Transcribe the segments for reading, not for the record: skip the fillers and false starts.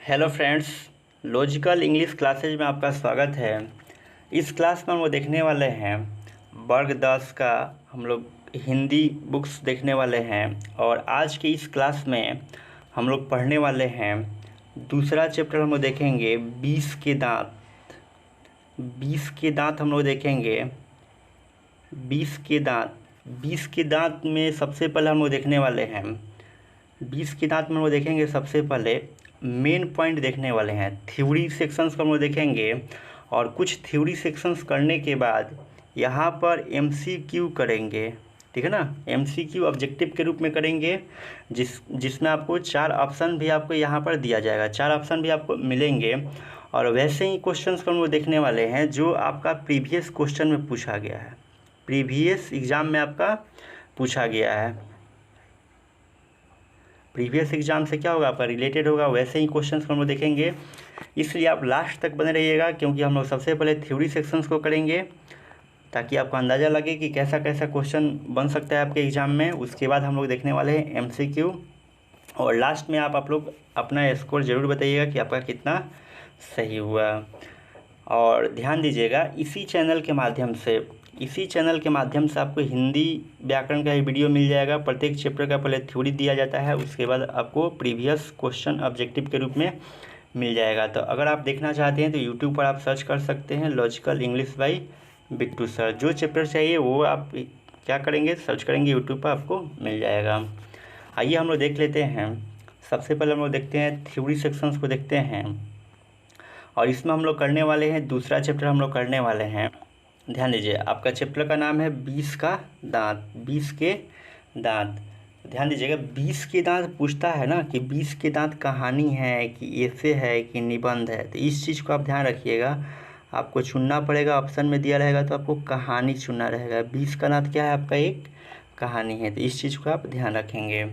Hello friends, logical English classes में आपका स्वागत है। इस क्लास में हम लोग देखने वाले हैं वर्ग 10 का हम लोग हिंदी बुक्स देखने वाले हैं। और आज की इस क्लास में हम लोग पढ़ने वाले हैं दूसरा चैप्टर। हम लोग देखेंगे 20 के दांत। 20 के दांत हम लोग देखेंगे। 20 के दांत 20 के दांत में सबसे पहले हम लोग देखने वाले हैं 20 के दांत में हम लोग देखेंगे सबसे पहले मेन पॉइंट देखने वाले हैं। थ्योरी सेक्शंस को हम लोग देखेंगे और कुछ थ्योरी सेक्शंस करने के बाद यहाँ पर एमसीक्यू करेंगे। ठीक है ना, एमसीक्यू ऑब्जेक्टिव के रूप में करेंगे, जिसमें आपको 4 ऑप्शन भी आपको यहाँ पर दिया जाएगा। 4 ऑप्शन भी आपको मिलेंगे और वैसे ही क्वेश्चंस को हम लोग देखने वाले हैं जो आपका प्रीवियस क्वेश्चन में पूछा गया है, प्रीवियस एग्ज़ाम में आपका पूछा गया है। प्रीवियस एग्जाम से क्या होगा, आपका रिलेटेड होगा, वैसे ही क्वेश्चंस को हम लोग देखेंगे। इसलिए आप लास्ट तक बने रहिएगा, क्योंकि हम लोग सबसे पहले थ्योरी सेक्शंस को करेंगे ताकि आपको अंदाज़ा लगे कि कैसा कैसा क्वेश्चन बन सकता है आपके एग्ज़ाम में। उसके बाद हम लोग देखने वाले हैं एमसीक्यू और लास्ट में आप लोग अपना स्कोर ज़रूर बताइएगा कि आपका कितना सही हुआ। और ध्यान दीजिएगा, इसी चैनल के माध्यम से आपको हिंदी व्याकरण का ही वीडियो मिल जाएगा। प्रत्येक चैप्टर का पहले थ्योरी दिया जाता है, उसके बाद आपको प्रीवियस क्वेश्चन ऑब्जेक्टिव के रूप में मिल जाएगा। तो अगर आप देखना चाहते हैं तो यूट्यूब पर आप सर्च कर सकते हैं logical English by Bittu sir. जो चैप्टर चाहिए वो आप क्या करेंगे, सर्च करेंगे, यूट्यूब पर आपको मिल जाएगा। आइए हम लोग देख लेते हैं। सबसे पहले हम लोग देखते हैं थ्योरी सेक्शंस को देखते हैं और इसमें हम लोग करने वाले हैं दूसरा चैप्टर हम लोग करने वाले हैं। ध्यान दीजिए, आपका चैप्टर का नाम है 20 का दांत। 20 के दांत, ध्यान दीजिएगा। 20 के दांत पूछता है ना कि 20 के दांत कहानी है कि ऐसे है कि निबंध है, तो इस चीज़ को आप ध्यान रखिएगा। आपको चुनना पड़ेगा, ऑप्शन में दिया रहेगा तो आपको कहानी चुनना रहेगा। 20 का दांत क्या है, आपका एक कहानी है, तो इस चीज़ को आप ध्यान रखेंगे।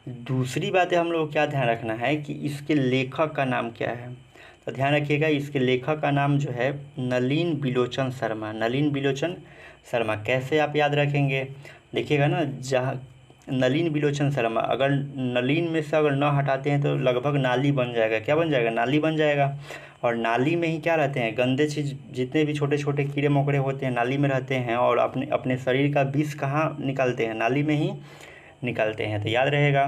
दूसरी बात है हम लोग क्या ध्यान रखना है कि इसके लेखक का नाम क्या है। तो ध्यान रखिएगा, इसके लेखक का नाम जो है नलिन बिलोचन शर्मा। नलिन बिलोचन शर्मा कैसे आप याद रखेंगे, देखिएगा ना, जहाँ नलिन बिलोचन शर्मा, अगर नलिन में से अगर न हटाते हैं तो लगभग नाली बन जाएगा। क्या बन जाएगा, नाली बन जाएगा। और नाली में ही क्या रहते हैं, गंदे चीज़, जितने भी छोटे छोटे कीड़े मकोड़े होते हैं नाली में रहते हैं और अपने अपने शरीर का विष कहाँ निकालते हैं, नाली में ही निकालते हैं। तो याद रहेगा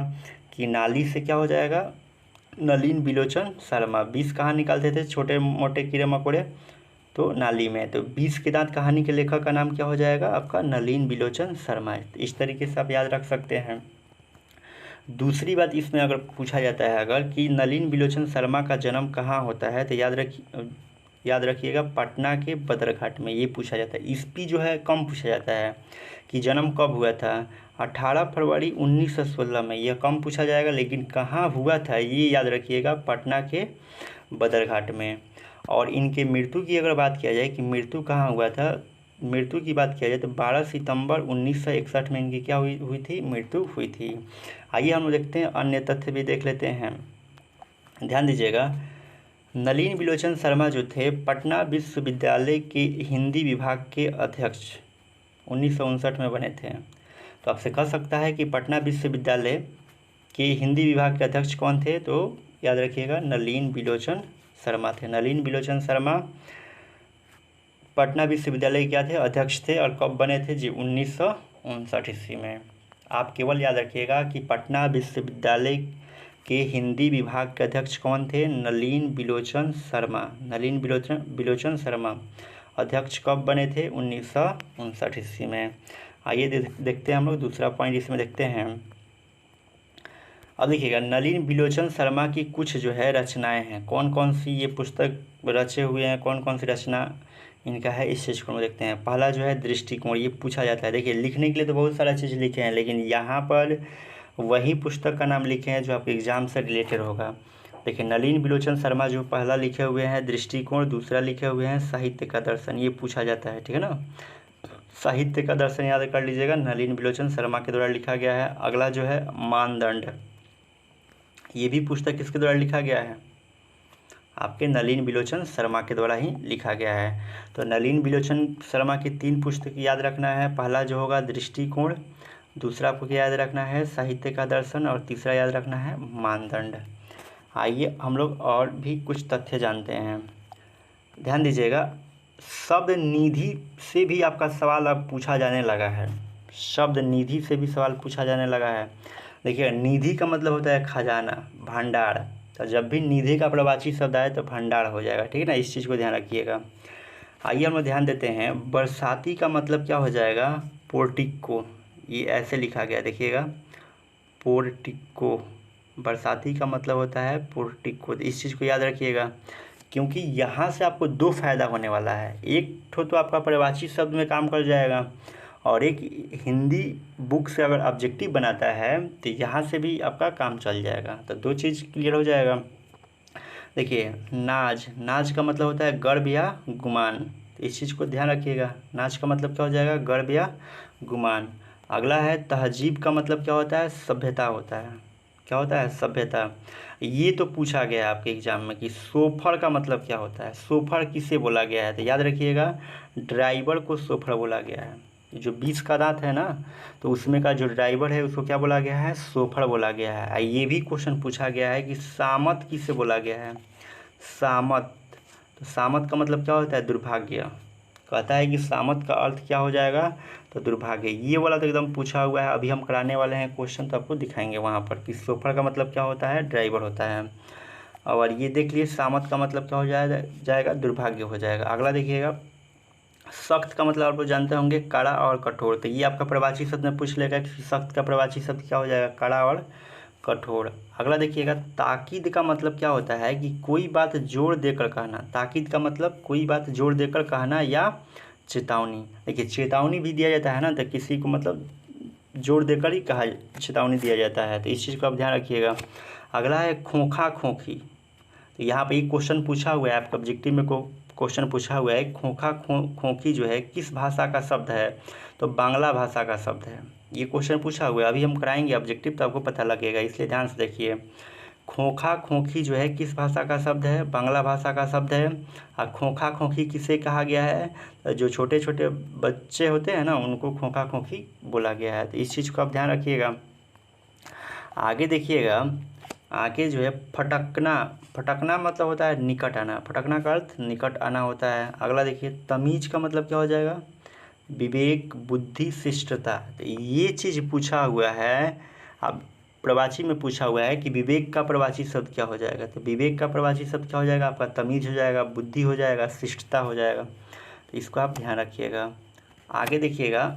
कि नाली से क्या हो जाएगा, नलिन बिलोचन शर्मा। 20 कहाँ निकालते थे, छोटे मोटे कीड़े मकोड़े, तो नाली में। तो 20 के दांत कहानी के लेखक का नाम क्या हो जाएगा, आपका नलिन बिलोचन शर्मा। इस तरीके से आप याद रख सकते हैं। दूसरी बात इसमें अगर पूछा जाता है अगर कि नलिन बिलोचन शर्मा का जन्म कहाँ होता है, तो याद रखिएगा पटना के बदरघाट में, ये पूछा जाता है। ईस्वी जो है कम पूछा जाता है कि जन्म कब हुआ था, 18 फरवरी 1916 में, यह कम पूछा जाएगा। लेकिन कहाँ हुआ था ये याद रखिएगा, पटना के बदरघाट में। और इनके मृत्यु की अगर बात किया जाए कि मृत्यु कहाँ हुआ था, मृत्यु की बात किया जाए तो 12 सितंबर 1961 में इनकी क्या हुई थी, मृत्यु हुई थी। आइए हम देखते हैं, अन्य तथ्य भी देख लेते हैं। ध्यान दीजिएगा, नलिन बिलोचन शर्मा जो थे पटना विश्वविद्यालय के हिंदी विभाग के अध्यक्ष 1959 में बने थे। तो आपसे कह सकता है कि पटना विश्वविद्यालय के हिंदी विभाग के अध्यक्ष कौन थे, तो याद रखिएगा नलिन बिलोचन शर्मा थे। नलिन बिलोचन शर्मा पटना विश्वविद्यालय क्या थे, अध्यक्ष थे। और कब बने थे जी, 1959 ईस्वी में। आप केवल याद रखिएगा कि पटना विश्वविद्यालय के हिंदी विभाग के अध्यक्ष कौन थे, नलिन बिलोचन शर्मा। नलिन बिलोचन शर्मा अध्यक्ष कब बने थे, 1959 ईस्वी में। आइए देखते हैं हम लोग दूसरा पॉइंट इसमें देखते हैं। अब देखिएगा, नलिन बिलोचन शर्मा की कुछ जो है रचनाएं हैं, कौन कौन सी ये पुस्तक रचे हुए हैं, कौन कौन सी रचना इनका है, इस चीज़ को देखते हैं। पहला जो है दृष्टिकोण, ये पूछा जाता है। देखिए, लिखने के लिए तो बहुत सारा चीज़ लिखे हैं, लेकिन यहाँ पर वही पुस्तक का नाम लिखे हैं जो आपके एग्जाम से रिलेटेड होगा। देखिए, नलिन बिलोचन शर्मा जो पहला लिखे हुए हैं दृष्टिकोण, दूसरा लिखे हुए हैं साहित्य का दर्शन, ये पूछा जाता है। ठीक है ना, साहित्य का दर्शन याद कर लीजिएगा, नलिन बिलोचन शर्मा के द्वारा लिखा गया है। अगला जो है मानदंड, ये भी पुस्तक किसके द्वारा लिखा गया है, आपके नलिन बिलोचन शर्मा के द्वारा ही लिखा गया है। तो नलिन बिलोचन शर्मा की 3 पुस्तक याद रखना है। पहला जो होगा दृष्टिकोण, दूसरा आपको क्या याद रखना है, साहित्य का दर्शन, और तीसरा याद रखना है मानदंड। आइए हम लोग और भी कुछ तथ्य जानते हैं। ध्यान दीजिएगा, शब्द निधि से भी आपका सवाल अब पूछा जाने लगा है। शब्द निधि से भी सवाल पूछा जाने लगा है। देखिए, निधि का मतलब होता है खजाना, भंडार। तो जब भी निधि का प्रवाची शब्द आए तो भंडार हो जाएगा, ठीक है ना। इस चीज़ को ध्यान रखिएगा। आइए हम लोग ध्यान देते हैं, बरसाती का मतलब क्या हो जाएगा, पोर्टिको। ये ऐसे लिखा गया, देखिएगा, पोर्टिको। बरसाती का मतलब होता है पोर्टिको। इस चीज़ को याद रखिएगा, क्योंकि यहाँ से आपको दो फायदा होने वाला है। एक तो आपका पर्यायवाची शब्द में काम कर जाएगा, और एक हिंदी बुक से अगर ऑब्जेक्टिव बनाता है तो यहाँ से भी आपका काम चल जाएगा। तो दो चीज़ क्लियर हो जाएगा। देखिए, नाज, नाज का मतलब होता है गर्व या गुमान। तो इस चीज़ को ध्यान रखिएगा, नाज का मतलब क्या हो जाएगा, गर्व या गुमान। अगला है तहजीब का मतलब क्या होता है, सभ्यता होता है। क्या होता है, सभ्यता। ये तो पूछा गया है आपके एग्जाम में कि सोफर का मतलब क्या होता है, सोफर किसे बोला गया है। तो याद रखिएगा, ड्राइवर को सोफर बोला गया है। जो 20 का दांत है ना, तो उसमें का जो ड्राइवर है उसको क्या बोला गया है, सोफर बोला गया है। ये भी क्वेश्चन पूछा गया है कि सामत किसे बोला गया है, सामत। तो सामत का मतलब क्या होता है, दुर्भाग्य। कहता है कि सामत का अर्थ क्या हो जाएगा, तो दुर्भाग्य। ये वाला तो एकदम पूछा हुआ है, अभी हम कराने वाले हैं क्वेश्चन, तो आपको दिखाएंगे वहाँ पर कि सोफर का मतलब क्या होता है, ड्राइवर होता है। और ये देख लिए, सामत का मतलब क्या हो जाएगा, दुर्भाग्य हो जाएगा। अगला देखिएगा, सख्त का मतलब आप लोग जानते होंगे, कड़ा और कठोर। तो ये आपका प्रवाची शब्द में पूछ लेगा कि सख्त का प्रवाची शब्द क्या हो जाएगा, कड़ा और कठोर। अगला देखिएगा, ताकीद का मतलब क्या होता है कि कोई बात जोर देकर कहना। ताकीद का मतलब कोई बात जोर देकर कहना या चेतावनी। देखिए, चेतावनी भी दिया जाता है ना, तो किसी को मतलब जोर देकर ही कहा, चेतावनी दिया जाता है। तो इस चीज़ को आप ध्यान रखिएगा। अगला है खोखा खोखी। तो यहाँ पे एक क्वेश्चन पूछा हुआ है आपका ऑब्जेक्टिव में, क्वेश्चन पूछा हुआ है, खोखा खोखी जो है किस भाषा का शब्द है, तो बांग्ला भाषा का शब्द है। ये क्वेश्चन पूछा हुआ है, अभी हम कराएंगे ऑब्जेक्टिव तो आपको पता लगेगा, इसलिए ध्यान से देखिए। खोखा खोखी जो है किस भाषा का शब्द है, बांग्ला भाषा का शब्द है। और खोखा खोखी किसे कहा गया है, तो जो छोटे छोटे बच्चे होते हैं ना, उनको खोखा खोखी बोला गया है। तो इस चीज़ को आप ध्यान रखिएगा। आगे देखिएगा, आगे जो है फटकना। फटकना मतलब होता है निकट आना, फटकना का अर्थ निकट आना होता है। अगला देखिए, तमीज का मतलब क्या हो जाएगा, विवेक, बुद्धि, शिष्टता। तो ये चीज़ पूछा हुआ है, अब प्रवाची में पूछा हुआ है कि विवेक का प्रवाची शब्द क्या हो जाएगा। तो विवेक का प्रवाची शब्द क्या हो जाएगा आपका, तमीज हो जाएगा, बुद्धि हो जाएगा, शिष्टता हो जाएगा। तो इसको आप ध्यान रखिएगा। आगे देखिएगा,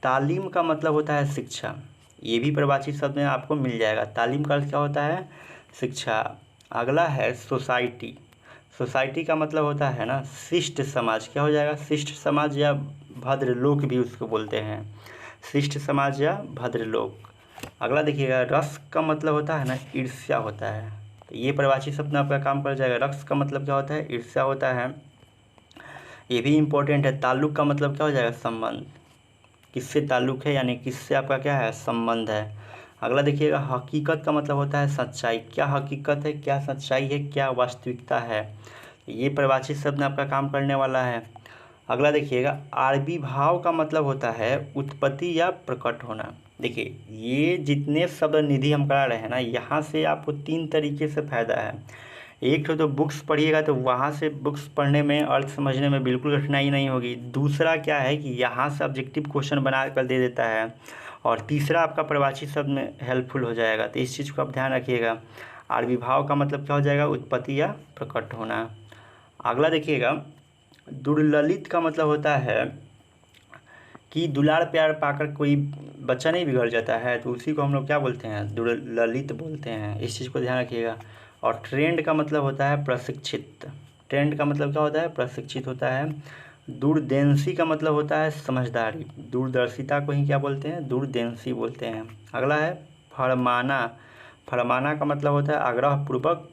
तालीम का मतलब होता है शिक्षा। ये भी प्रवाची शब्द में आपको मिल जाएगा। तालीम का अर्थ क्या होता है, शिक्षा। अगला है सोसाइटी। सोसाइटी का मतलब होता है ना शिष्ट समाज। क्या हो जाएगा, शिष्ट समाज या भद्रलोक भी उसको बोलते हैं, शिष्ट समाज या भद्रलोक। अगला देखिएगा, रस का मतलब होता है ना ईर्ष्या होता है। तो ये प्रवाची शब्द में आपका काम कर जाएगा। रस का मतलब क्या होता है, ईर्ष्या होता है। ये भी इम्पोर्टेंट है। ताल्लुक का मतलब क्या हो जाएगा, संबंध। किससे ताल्लुक है, यानी किससे आपका क्या है, संबंध है। अगला देखिएगा, हकीकत का मतलब होता है सच्चाई। क्या हकीकत है, क्या सच्चाई है, क्या वास्तविकता है। ये प्रवाची शब्द में आपका काम करने वाला है। अगला देखिएगा, आविर्भाव का मतलब होता है उत्पत्ति या प्रकट होना। देखिए, ये जितने शब्द निधि हम करा रहे हैं ना, यहाँ से आपको 3 तरीके से फ़ायदा है। एक तो बुक्स पढ़िएगा तो वहाँ से बुक्स पढ़ने में, अर्थ समझने में बिल्कुल कठिनाई नहीं होगी। दूसरा क्या है कि यहाँ से ऑब्जेक्टिव क्वेश्चन बना कर दे देता है। और तीसरा आपका प्रवाची शब्द में हेल्पफुल हो जाएगा। तो इस चीज़ को आप ध्यान रखिएगा। आविर्भाव का मतलब क्या हो जाएगा, उत्पत्ति या प्रकट होना। अगला देखिएगा, दुर्ललित का मतलब होता है कि दुलार प्यार पाकर कोई बच्चा नहीं बिगड़ जाता है, तो उसी को हम लोग क्या बोलते हैं, दुर्ललित बोलते हैं। इस चीज़ को ध्यान रखिएगा। और ट्रेंड का मतलब होता है प्रशिक्षित। ट्रेंड का मतलब क्या होता है, प्रशिक्षित होता है। दूरदेंसी का मतलब होता है समझदारी। दूरदर्शिता को ही क्या बोलते हैं, दूरदेंसी बोलते हैं। अगला है फरमाना। फरमाना का मतलब होता है आग्रहपूर्वक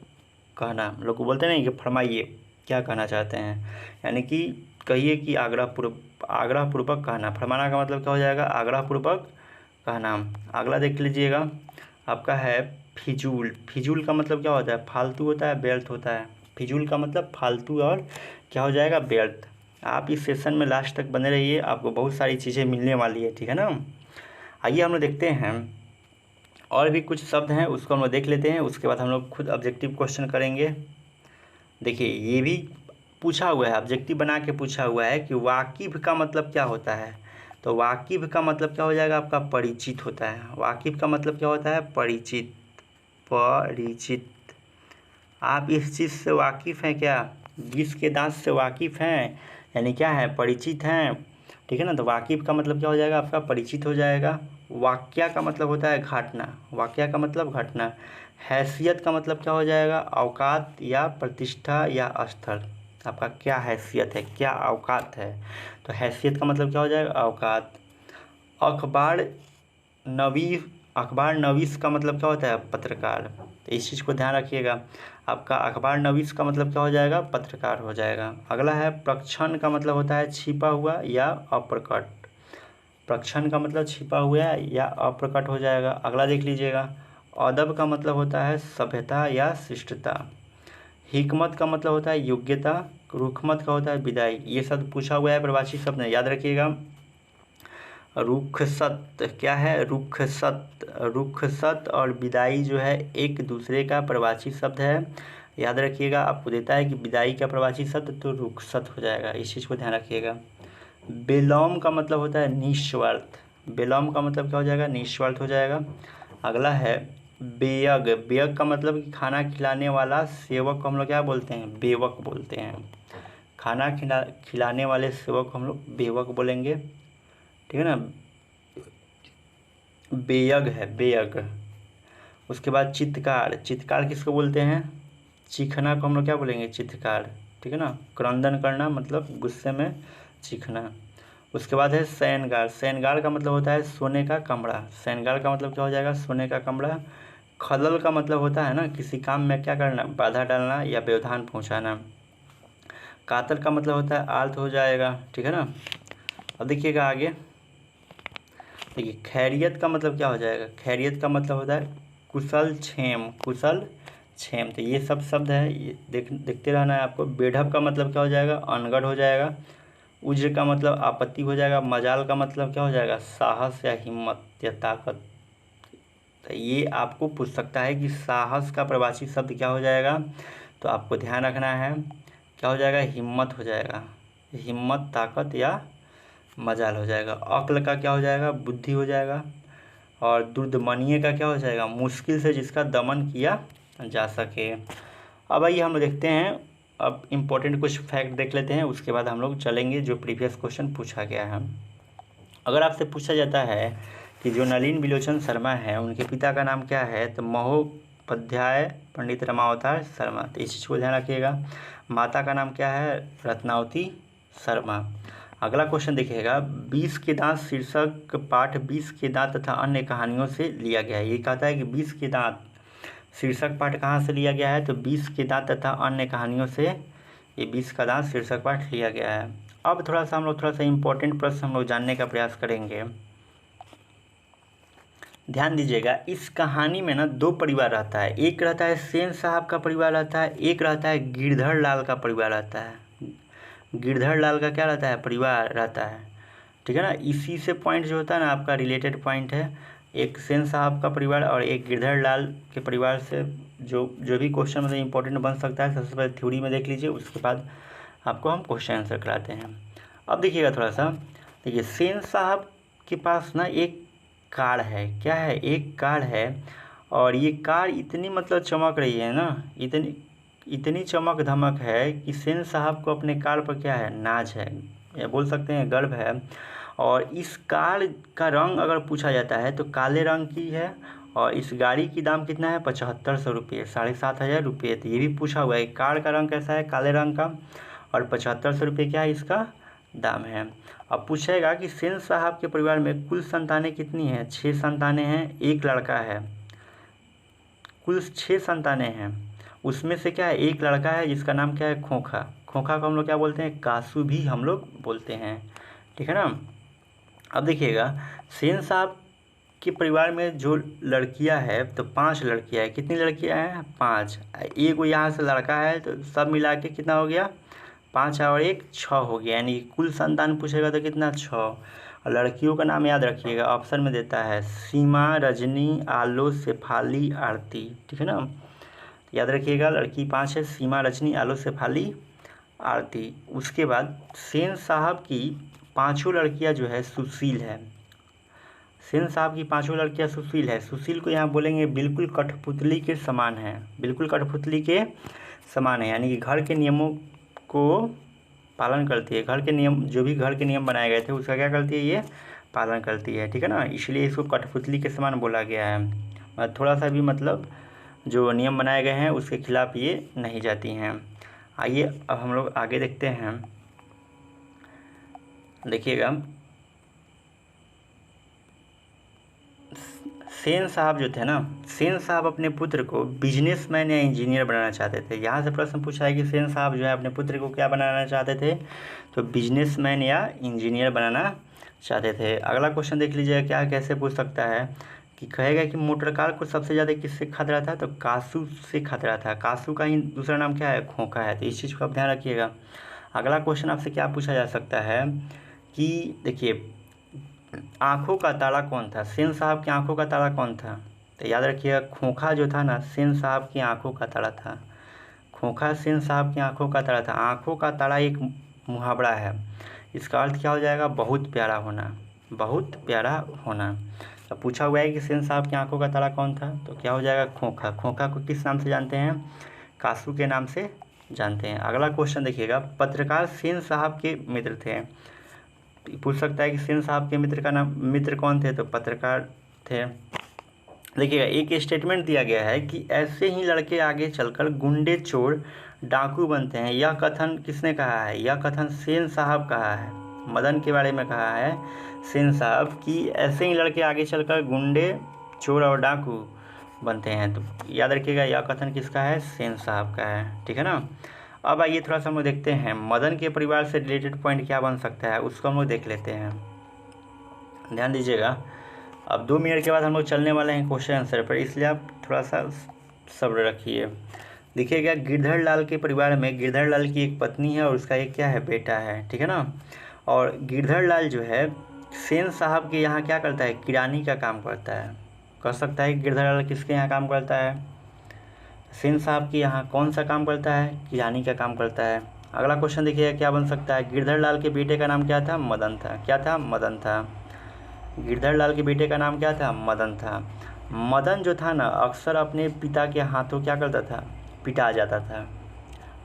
कहना। लोग बोलते नहीं कि फरमाइए, क्या कहना चाहते हैं, यानी कि कहिए कि आग्रहपूर्वक कहना। फरमाना का मतलब क्या हो जाएगा, आग्रहपूर्वक कहना। अगला देख लीजिएगा, आपका है फिजूल। फिजूल का मतलब क्या होता है, फालतू होता है, व्यर्थ होता है। फिजूल का मतलब फालतू और क्या हो जाएगा, व्यर्थ। आप इस सेशन में लास्ट तक बने रहिए, आपको बहुत सारी चीज़ें मिलने वाली है, ठीक है ना। आइए हम लोग देखते हैं और भी कुछ शब्द हैं, उसको हम लोग देख लेते हैं, उसके बाद हम लोग खुद ऑब्जेक्टिव क्वेश्चन करेंगे। देखिए ये भी पूछा हुआ है, ऑब्जेक्टिव बना के पूछा हुआ है कि वाकिफ का मतलब क्या होता है। तो वाकिफ का मतलब क्या हो जाएगा आपका, परिचित होता है। वाकिफ का मतलब क्या होता है, परिचित। परिचित। आप इस चीज़ से वाकिफ़ हैं क्या, 20 के दांत से वाकिफ़ हैं, यानी क्या है, परिचित हैं। ठीक है ना। तो वाकिफ़ का मतलब क्या हो जाएगा आपका, परिचित हो जाएगा। वाक्या का मतलब होता है घटना, वाक्या का मतलब घटना। हैसियत का मतलब क्या हो जाएगा, औकात या प्रतिष्ठा या स्तर। आपका क्या हैसियत है, क्या औकात है, तो हैसियत का मतलब क्या हो जाएगा, औकात। अखबार नवीस, अखबार नवीस का मतलब क्या होता है, पत्रकार। तो इस चीज़ को ध्यान रखिएगा। आपका अखबार नवीस का मतलब क्या हो जाएगा, पत्रकार हो जाएगा। अगला है प्रच्छन्न का मतलब होता है छिपा हुआ या अप्रकट। प्रच्छन्न का मतलब छिपा हुआ या अप्रकट हो जाएगा। अगला देख लीजिएगा, अदब का मतलब होता है सभ्यता या शिष्टता। हिकमत का मतलब होता है योग्यता। रुखमत का होता है विदाई। ये सब पूछा हुआ है प्रवासी शब्द ने, याद रखिएगा। रुखसत क्या है, रुखसत। रुखसत और विदाई जो है एक दूसरे का प्रवासी शब्द है, याद रखिएगा। आपको देता है कि विदाई का प्रवासी शब्द, तो रुखसत हो जाएगा, इस चीज़ को ध्यान रखिएगा। बेलौम का मतलब होता है निस्वार्थ। बेलौम का मतलब क्या हो जाएगा, निस्वार्थ हो जाएगा। अगला है बेयग। बेयग का मतलब कि खाना खिलाने वाला सेवक को हम लोग क्या बोलते हैं, बेवक बोलते हैं। खाना खिलाने वाले सेवक को हम लोग बेवक बोलेंगे। ठीक है ना। बेयग है, बेयग। उसके बाद चित्कार। चित्कार किसको बोलते हैं, चीखना को हम लोग क्या बोलेंगे, चित्कार। ठीक है ना। क्रंदन करना मतलब गुस्से में चीखना। उसके बाद है शयनगार। शयनगार का मतलब होता है सोने का कमरा। शयनगार का मतलब क्या हो जाएगा, सोने का कमरा। खलल का मतलब होता है ना किसी काम में क्या करना, बाधा डालना या व्यवधान पहुंचाना। कातर का मतलब होता है आलत हो जाएगा। ठीक है ना। अब देखिएगा आगे, देखिए खैरियत का मतलब क्या हो जाएगा, खैरियत का मतलब होता है कुशल क्षेम। कुशल क्षेम। तो ये सब शब्द है, ये देखते रहना है आपको। बेढप का मतलब क्या हो जाएगा, अनगढ़ हो जाएगा। उज्र का मतलब आपत्ति हो जाएगा। मजाल का मतलब क्या हो जाएगा, साहस या हिम्मत या ताकत। तो ये आपको पूछ सकता है कि साहस का प्रवासी शब्द क्या हो जाएगा, तो आपको ध्यान रखना है क्या हो जाएगा, हिम्मत हो जाएगा। हिम्मत, ताकत या मजाल हो जाएगा। अक्ल का क्या हो जाएगा, बुद्धि हो जाएगा। और दुर्दमनीय का क्या हो जाएगा, मुश्किल से जिसका दमन किया जा सके। अब आइए हम देखते हैं, अब इम्पोर्टेंट कुछ फैक्ट देख लेते हैं, उसके बाद हम लोग चलेंगे जो प्रीवियस क्वेश्चन पूछा गया है। अगर आपसे पूछा जाता है कि जो नलिन बिलोचन शर्मा है उनके पिता का नाम क्या है, तो महोपाध्याय पंडित रमावतार शर्मा। तो इस चीज़ को ध्यान रखिएगा। माता का नाम क्या है, रत्नावती शर्मा। अगला क्वेश्चन देखिएगा, 20 के दांत शीर्षक पाठ 20 के दांत तथा अन्य कहानियों से लिया गया है। ये कहता है कि 20 के दांत शीर्षक पाठ कहाँ से लिया गया है, तो 20 के दांत तथा अन्य कहानियों से ये 20 का दांत शीर्षक पाठ लिया गया है। अब हम लोग थोड़ा सा इम्पोर्टेंट प्रश्न हम लोग जानने का प्रयास करेंगे। ध्यान दीजिएगा, इस कहानी में ना दो परिवार रहता है। एक रहता है सेन साहब का परिवार रहता है, एक रहता है गिरधर लाल का परिवार रहता है। गिरधर लाल का क्या रहता है, परिवार रहता है। ठीक है ना। इसी से पॉइंट जो होता है ना आपका रिलेटेड पॉइंट है, एक सेन साहब का परिवार और एक गिरधर लाल के परिवार से जो जो भी क्वेश्चन मतलब इंपॉर्टेंट बन सकता है, सबसे पहले थ्योरी में देख लीजिए, उसके बाद आपको हम क्वेश्चन आंसर कराते हैं। अब देखिएगा थोड़ा सा, देखिए सेन साहब के पास ना एक कार है। क्या है, एक कार है। और ये कार इतनी मतलब चमक रही है ना, इतनी इतनी चमक धमक है कि सेन साहब को अपने कार पर क्या है, नाज है, या बोल सकते हैं गर्व है। और इस कार का रंग अगर पूछा जाता है तो काले रंग की है। और इस गाड़ी की दाम कितना है, 7500 रुपये, 7500 रुपये। तो ये भी पूछा हुआ है, कार का रंग कैसा है, काले रंग का, और 7500 रुपये क्या है इसका दाम है। अब पूछेगा कि सेन साहब के परिवार में कुल संतानें कितनी हैं, 6 संतानें हैं, एक लड़का है। कुल 6 संतानें हैं, उसमें से क्या है, एक लड़का है जिसका नाम क्या है, खोखा। खोखा को हम लोग क्या बोलते हैं, कासू भी हम लोग बोलते हैं। ठीक है ना। अब देखिएगा, सेन साहब के परिवार में जो लड़कियां है, तो 5 लड़कियां हैं। कितनी लड़कियां हैं, 5। एक वो यहाँ से लड़का है, तो सब मिला के कितना हो गया, 5 और 1 6 हो गया। यानी कुल संतान पूछेगा तो कितना, 6। लड़कियों का नाम याद रखिएगा, ऑप्शन में देता है सीमा, रजनी, आलो, शेफाली, आरती, ठीक है ना। याद रखिएगा, लड़की 5 है, सीमा, रजनी, आलो, शेफाली, आरती। उसके बाद सेन साहब की 5 लड़कियां जो है सुशील है। सेन साहब की 5 लड़कियां सुशील है। सुशील को यहाँ बोलेंगे बिल्कुल कठपुतली के समान है, बिल्कुल कठपुतली के समान है, यानी कि घर के नियमों को पालन करती है। घर के नियम, जो भी घर के नियम बनाए गए थे उसका क्या करती है, ये पालन करती है, ठीक है ना। इसलिए इसको कठपुतली के समान बोला गया है। थोड़ा सा भी मतलब जो नियम बनाए गए हैं उसके खिलाफ ये नहीं जाती हैं। आइए अब हम लोग आगे देखते हैं। देखिएगा, सेन साहब जो थे ना, सेन साहब अपने पुत्र को बिजनेसमैन या इंजीनियर बनाना चाहते थे। यहाँ से प्रश्न पूछा है कि सेन साहब जो है अपने पुत्र को क्या बनाना चाहते थे, तो बिजनेसमैन या इंजीनियर बनाना चाहते थे। अगला क्वेश्चन देख लीजिएगा, क्या कैसे पूछ सकता है कि कहेगा कि मोटर कार को सबसे ज़्यादा किससे खतरा था, तो कासू से खतरा था। कासू का ही दूसरा नाम क्या है, खोखा है, तो इस चीज़ को आप ध्यान रखिएगा। अगला क्वेश्चन आपसे क्या पूछा जा सकता है कि देखिए, आँखों का तारा कौन था, सेन साहब की आँखों का तारा कौन था, तो याद रखिएगा खोखा जो था ना, सेन साहब की आँखों का तारा था। खोखा सेन साहब की आँखों का तारा था। आँखों का तारा एक मुहावरा है, इसका अर्थ क्या हो जाएगा, बहुत प्यारा होना, बहुत प्यारा होना। तो पूछा हुआ है कि सेन साहब की आँखों का तारा कौन था, तो क्या हो जाएगा, खोखा। खोखा को किस नाम से जानते हैं, कासू के नाम से जानते हैं। अगला क्वेश्चन देखिएगा, पत्रकार सेन साहब के मित्र थे। पूछ सकता है कि सेन साहब के मित्र कौन थे, तो पत्रकार थे। देखिएगा, एक स्टेटमेंट दिया गया है कि ऐसे ही लड़के आगे चलकर गुंडे, चोर, डाकू बनते हैं। यह कथन किसने कहा है, यह कथन सेन साहब कहा है। मदन के बारे में कहा है सेन साहब कि ऐसे ही लड़के आगे चलकर गुंडे, चोर और डाकू बनते हैं। तो याद रखिएगा, यह कथन किसका है, सेन साहब का है, ठीक है ना। अब आइए थोड़ा सा हम लोग देखते हैं मदन के परिवार से रिलेटेड पॉइंट क्या बन सकता है, उसको हम लोग देख लेते हैं। ध्यान दीजिएगा, अब 2 मिनट के बाद हम लोग चलने वाले हैं क्वेश्चन आंसर पर, इसलिए आप थोड़ा सा सब्र रखिए। देखिएगा, गिरधर लाल के परिवार में गिरधर लाल की एक पत्नी है और उसका एक क्या है, बेटा है, ठीक है ना। और गिरधर लाल जो है सेन साहब के यहाँ क्या करता है, किरानी का काम करता है। कह सकता है गिरधर लाल किसके यहाँ काम करता है, सेन साहब के यहाँ कौन सा काम करता है, किरानी का काम करता है। अगला क्वेश्चन देखिएगा क्या बन सकता है, गिरधर लाल के बेटे का नाम क्या था, मदन था। क्या था, मदन था। गिरधर लाल के बेटे का नाम क्या था, मदन था। मदन जो था ना, अक्सर अपने पिता के हाथों क्या करता था, पिटा जाता था।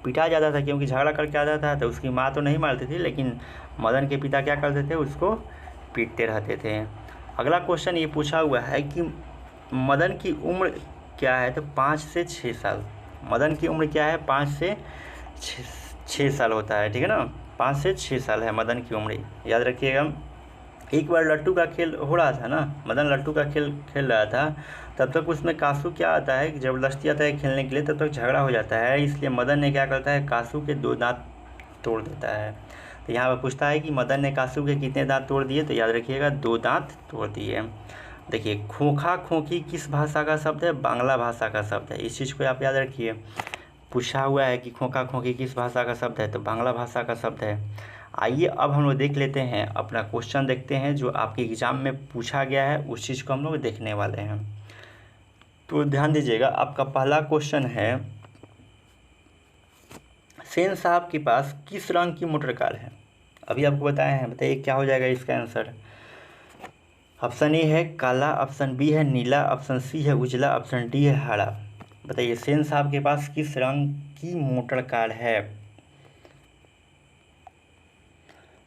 पिटा जाता था क्योंकि झगड़ा करके आता था, तो उसकी माँ तो नहीं मारती थी, लेकिन मदन के पिता क्या करते थे, उसको पीटते रहते थे। अगला क्वेश्चन ये पूछा हुआ है कि मदन की उम्र क्या है, तो 5 से 6 साल। मदन की उम्र क्या है, 5 से 6 साल होता है, ठीक है ना। 5 से 6 साल है मदन की उम्र, याद रखिएगा। एक बार लट्टू का खेल हो रहा था ना, मदन लट्टू का खेल खेल रहा था, तब तक उसमें कासू क्या आता है कि जबरदस्ती आता है खेलने के लिए, तब तक झगड़ा हो जाता है। इसलिए मदन ने क्या करता है, कासू के 2 दांत तोड़ देता है। तो यहाँ पर पूछता है कि मदन ने कासू के कितने दांत तोड़ दिए, तो याद रखिएगा 2 दांत तोड़ दिए। देखिए, खोखा खोखी किस भाषा का शब्द है, बांग्ला भाषा का शब्द है। इस चीज़ को आप याद रखिए। पूछा हुआ है कि खोखा खोखी किस भाषा का शब्द है, तो बांग्ला भाषा का शब्द है। आइए अब हम लोग देख लेते हैं, अपना क्वेश्चन देखते हैं जो आपके एग्ज़ाम में पूछा गया है, उस चीज़ को हम लोग देखने वाले हैं। तो ध्यान दीजिएगा, आपका पहला क्वेश्चन है, सेन साहब के पास किस रंग की मोटर कार है। अभी आपको बताए हैं, बताइए क्या हो जाएगा इसका आंसर। ऑप्शन ए है काला, ऑप्शन बी है नीला, ऑप्शन सी है उजला, ऑप्शन डी है हरा। बताइए सेन साहब के पास किस रंग की मोटर कार है।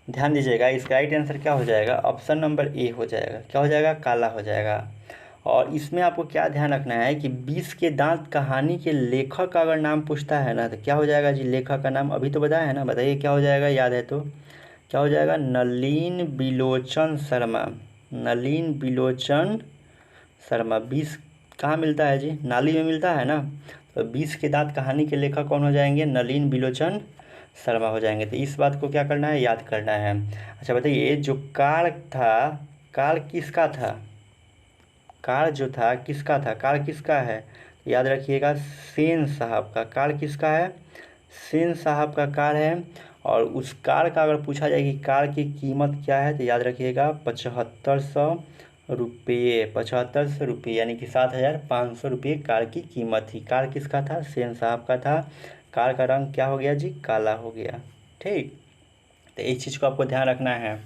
ध्यान दीजिएगा, इसका राइट आंसर क्या हो जाएगा, ऑप्शन नंबर ए हो जाएगा। क्या हो जाएगा, काला हो जाएगा। और इसमें आपको क्या ध्यान रखना है कि 20 के दांत कहानी के लेखक का अगर नाम पूछता है ना, तो क्या हो जाएगा जी, लेखक का नाम अभी तो बताया है ना, बताइए क्या हो जाएगा, याद है तो क्या हो जाएगा, नलिन बिलोचन शर्मा। नलिन बिलोचन शर्मा। 20 कहाँ मिलता है जी, नाली में मिलता है ना। तो 20 के दांत कहानी के लेखक कौन हो जाएंगे, नलिन बिलोचन शर्मा हो जाएंगे। तो इस बात को क्या करना है, याद करना है। अच्छा बताइए, जो कार था, कार किसका था, कार जो था किसका था, कार किसका है, याद रखिएगा सेन साहब का। कार किसका है, सेन साहब का कार है। और उस कार का अगर पूछा जाए कि कार की कीमत क्या है तो याद रखिएगा 7500 रुपये, 7500 रुपये यानी कि 7500 रुपये कार की कीमत थी। कार किसका था? सेन साहब का था। कार का रंग क्या हो गया जी? काला हो गया। ठीक, तो इस चीज़ को आपको ध्यान रखना है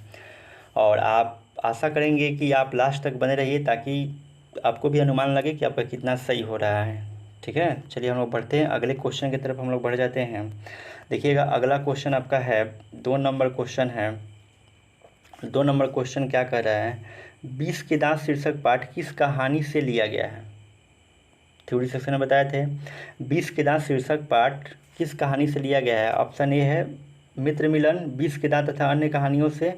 और आप आशा करेंगे कि आप लास्ट तक बने रहिए ताकि आपको भी अनुमान लगे कि आपका कितना सही हो रहा है। ठीक है, चलिए हम लोग बढ़ते हैं अगले क्वेश्चन की तरफ, हम लोग बढ़ जाते हैं। देखिएगा अगला क्वेश्चन आपका है 2 नंबर क्वेश्चन है। 2 नंबर क्वेश्चन क्या कह रहा है? 20 के दांत शीर्षक पाठ किस कहानी से लिया गया है? थ्योरी सेक्शन में बताए थे 20 के दांत शीर्षक पाठ किस कहानी से लिया गया है। ऑप्शन ए है मित्र मिलन, 20 के दांत तथा अन्य कहानियों से।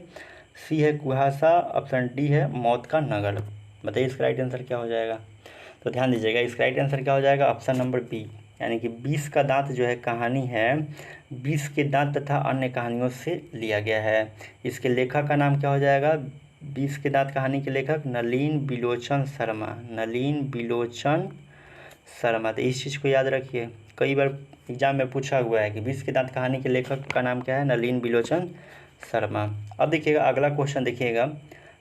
सी है कुहासा। ऑप्शन डी है मौत का नगर। बताइए इसका राइट आंसर क्या हो जाएगा? तो ध्यान दीजिएगा, इसका राइट आंसर क्या हो जाएगा? ऑप्शन नंबर बी, यानी कि 20 का दांत जो है कहानी है 20 के दांत तथा अन्य कहानियों से लिया गया है। इसके लेखक का नाम क्या हो जाएगा? 20 के दांत कहानी के लेखक नलिन बिलोचन शर्मा। नलिन बिलोचन शर्मा। तो इस चीज़ को याद रखिए, कई बार एग्जाम में पूछा हुआ है कि 20 के दांत कहानी के लेखक का नाम क्या है? नलिन बिलोचन शर्मा। अब देखिएगा अगला क्वेश्चन देखिएगा।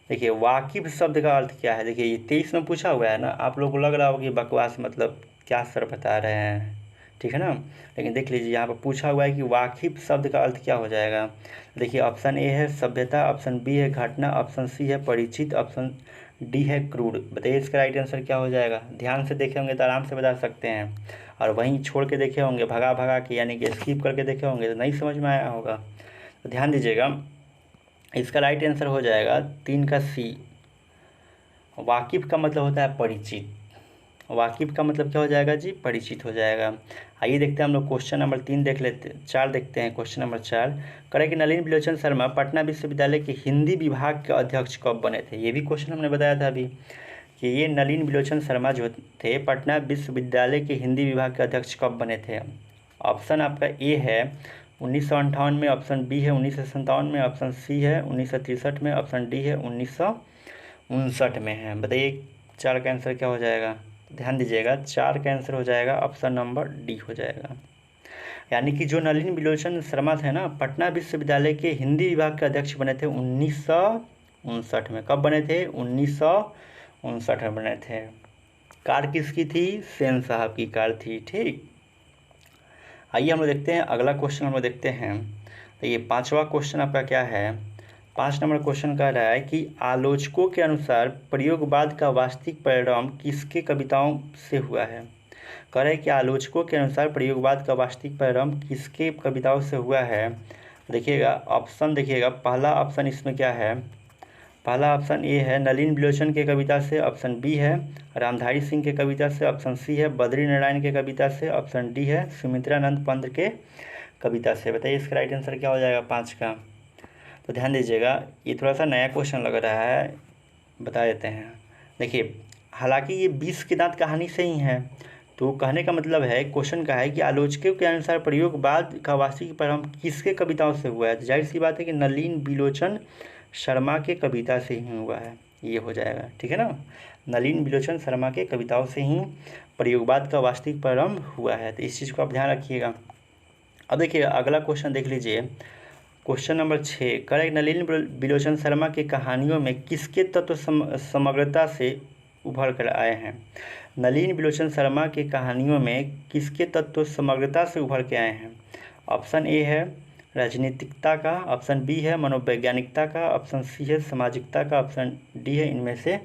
देखिए वाकिफ शब्द का अर्थ क्या है? देखिए ये 23 में पूछा हुआ है ना, आप लोग को लग रहा होगा कि बकवास, मतलब क्या सर बता रहे हैं, ठीक है ना। लेकिन देख लीजिए यहाँ पर पूछा हुआ है कि वाकिफ शब्द का अर्थ क्या हो जाएगा। देखिए ऑप्शन ए है सभ्यता, ऑप्शन बी है घटना, ऑप्शन सी है परिचित, ऑप्शन डी है क्रूर। बताइए इसका राइट आंसर क्या हो जाएगा? ध्यान से देखे होंगे तो आराम से बता सकते हैं, और वहीं छोड़ के देखे होंगे भगा भगा के, यानी कि स्किप करके देखे होंगे तो नहीं समझ में आया होगा। तो ध्यान दीजिएगा, इसका राइट आंसर हो जाएगा 3 का सी। वाकिफ का मतलब होता है परिचित। वाकिफ का मतलब क्या हो जाएगा जी? परिचित हो जाएगा। आइए देखते हैं हम लोग क्वेश्चन नंबर 3 देख लेते, 4 देखते हैं। क्वेश्चन नंबर 4 करें कि नलिन बिलोचन शर्मा पटना विश्वविद्यालय के हिंदी विभाग के अध्यक्ष कब बने थे? ये भी क्वेश्चन हमने बताया था अभी कि ये नलिन बिलोचन शर्मा जो थे पटना विश्वविद्यालय के हिंदी विभाग के अध्यक्ष कब बने थे? ऑप्शन आपका ए है 1958 में, ऑप्शन बी है 1957 में, ऑप्शन सी है 1963 में, ऑप्शन डी है 1959 में है। बताइए 4 का आंसर क्या हो जाएगा? ध्यान दीजिएगा 4 का आंसर हो जाएगा ऑप्शन नंबर डी हो जाएगा। यानी कि जो नलिन बिलोचन शर्मा थे ना, पटना विश्वविद्यालय के हिंदी विभाग के अध्यक्ष बने थे 1959 में। कब बने थे? 1959 में बने थे। कार किसकी थी? सेन साहब की कार थी। ठीक, आइए हम लोग देखते हैं अगला क्वेश्चन। हम लोग देखते हैं तो ये 5वां क्वेश्चन आपका क्या है? 5 नंबर क्वेश्चन कह रहा है कि आलोचकों के अनुसार प्रयोगवाद का वास्तविक परिणाम किसके कविताओं से हुआ है? कह रहे हैं कि आलोचकों के अनुसार प्रयोगवाद का वास्तविक परिणाम किसके कविताओं से हुआ है? देखिएगा ऑप्शन, देखिएगा पहला ऑप्शन इसमें क्या है? पहला ऑप्शन ए है नलिन बिलोचन के कविता से, ऑप्शन बी है रामधारी सिंह के कविता से, ऑप्शन सी है बद्री नारायण के कविता से, ऑप्शन डी है सुमित्रानंद पंत के कविता से। बताइए इसका राइट आंसर क्या हो जाएगा 5 का? तो ध्यान दीजिएगा, ये थोड़ा सा नया क्वेश्चन लग रहा है, बता देते हैं। देखिए हालांकि ये 20 के दांत कहानी से ही है, तो कहने का मतलब है, क्वेश्चन का है कि आलोचकों के अनुसार प्रयोगवाद का वास्तविक परिणाम किसके कविताओं से हुआ है? तो जाहिर सी बात है कि नलिन बिलोचन शर्मा के कविता से ही हुआ है, ये हो जाएगा। ठीक है ना, नलिन बिलोचन शर्मा के कविताओं से ही प्रयोगवाद का वास्तविक परिणाम हुआ है। तो इस चीज़ को आप ध्यान रखिएगा। अब देखिए अगला क्वेश्चन देख लीजिए, क्वेश्चन नंबर 6 करेक्ट। नलिन बिलोचन शर्मा की कहानियों में किसके तत्व समग्रता से उभर कर आए हैं? नलिन बिलोचन शर्मा की कहानियों में किसके तत्व समग्रता से उभर के आए हैं? ऑप्शन ए है राजनीतिकता का, ऑप्शन बी है मनोवैज्ञानिकता का, ऑप्शन सी है सामाजिकता का, ऑप्शन डी है इनमें से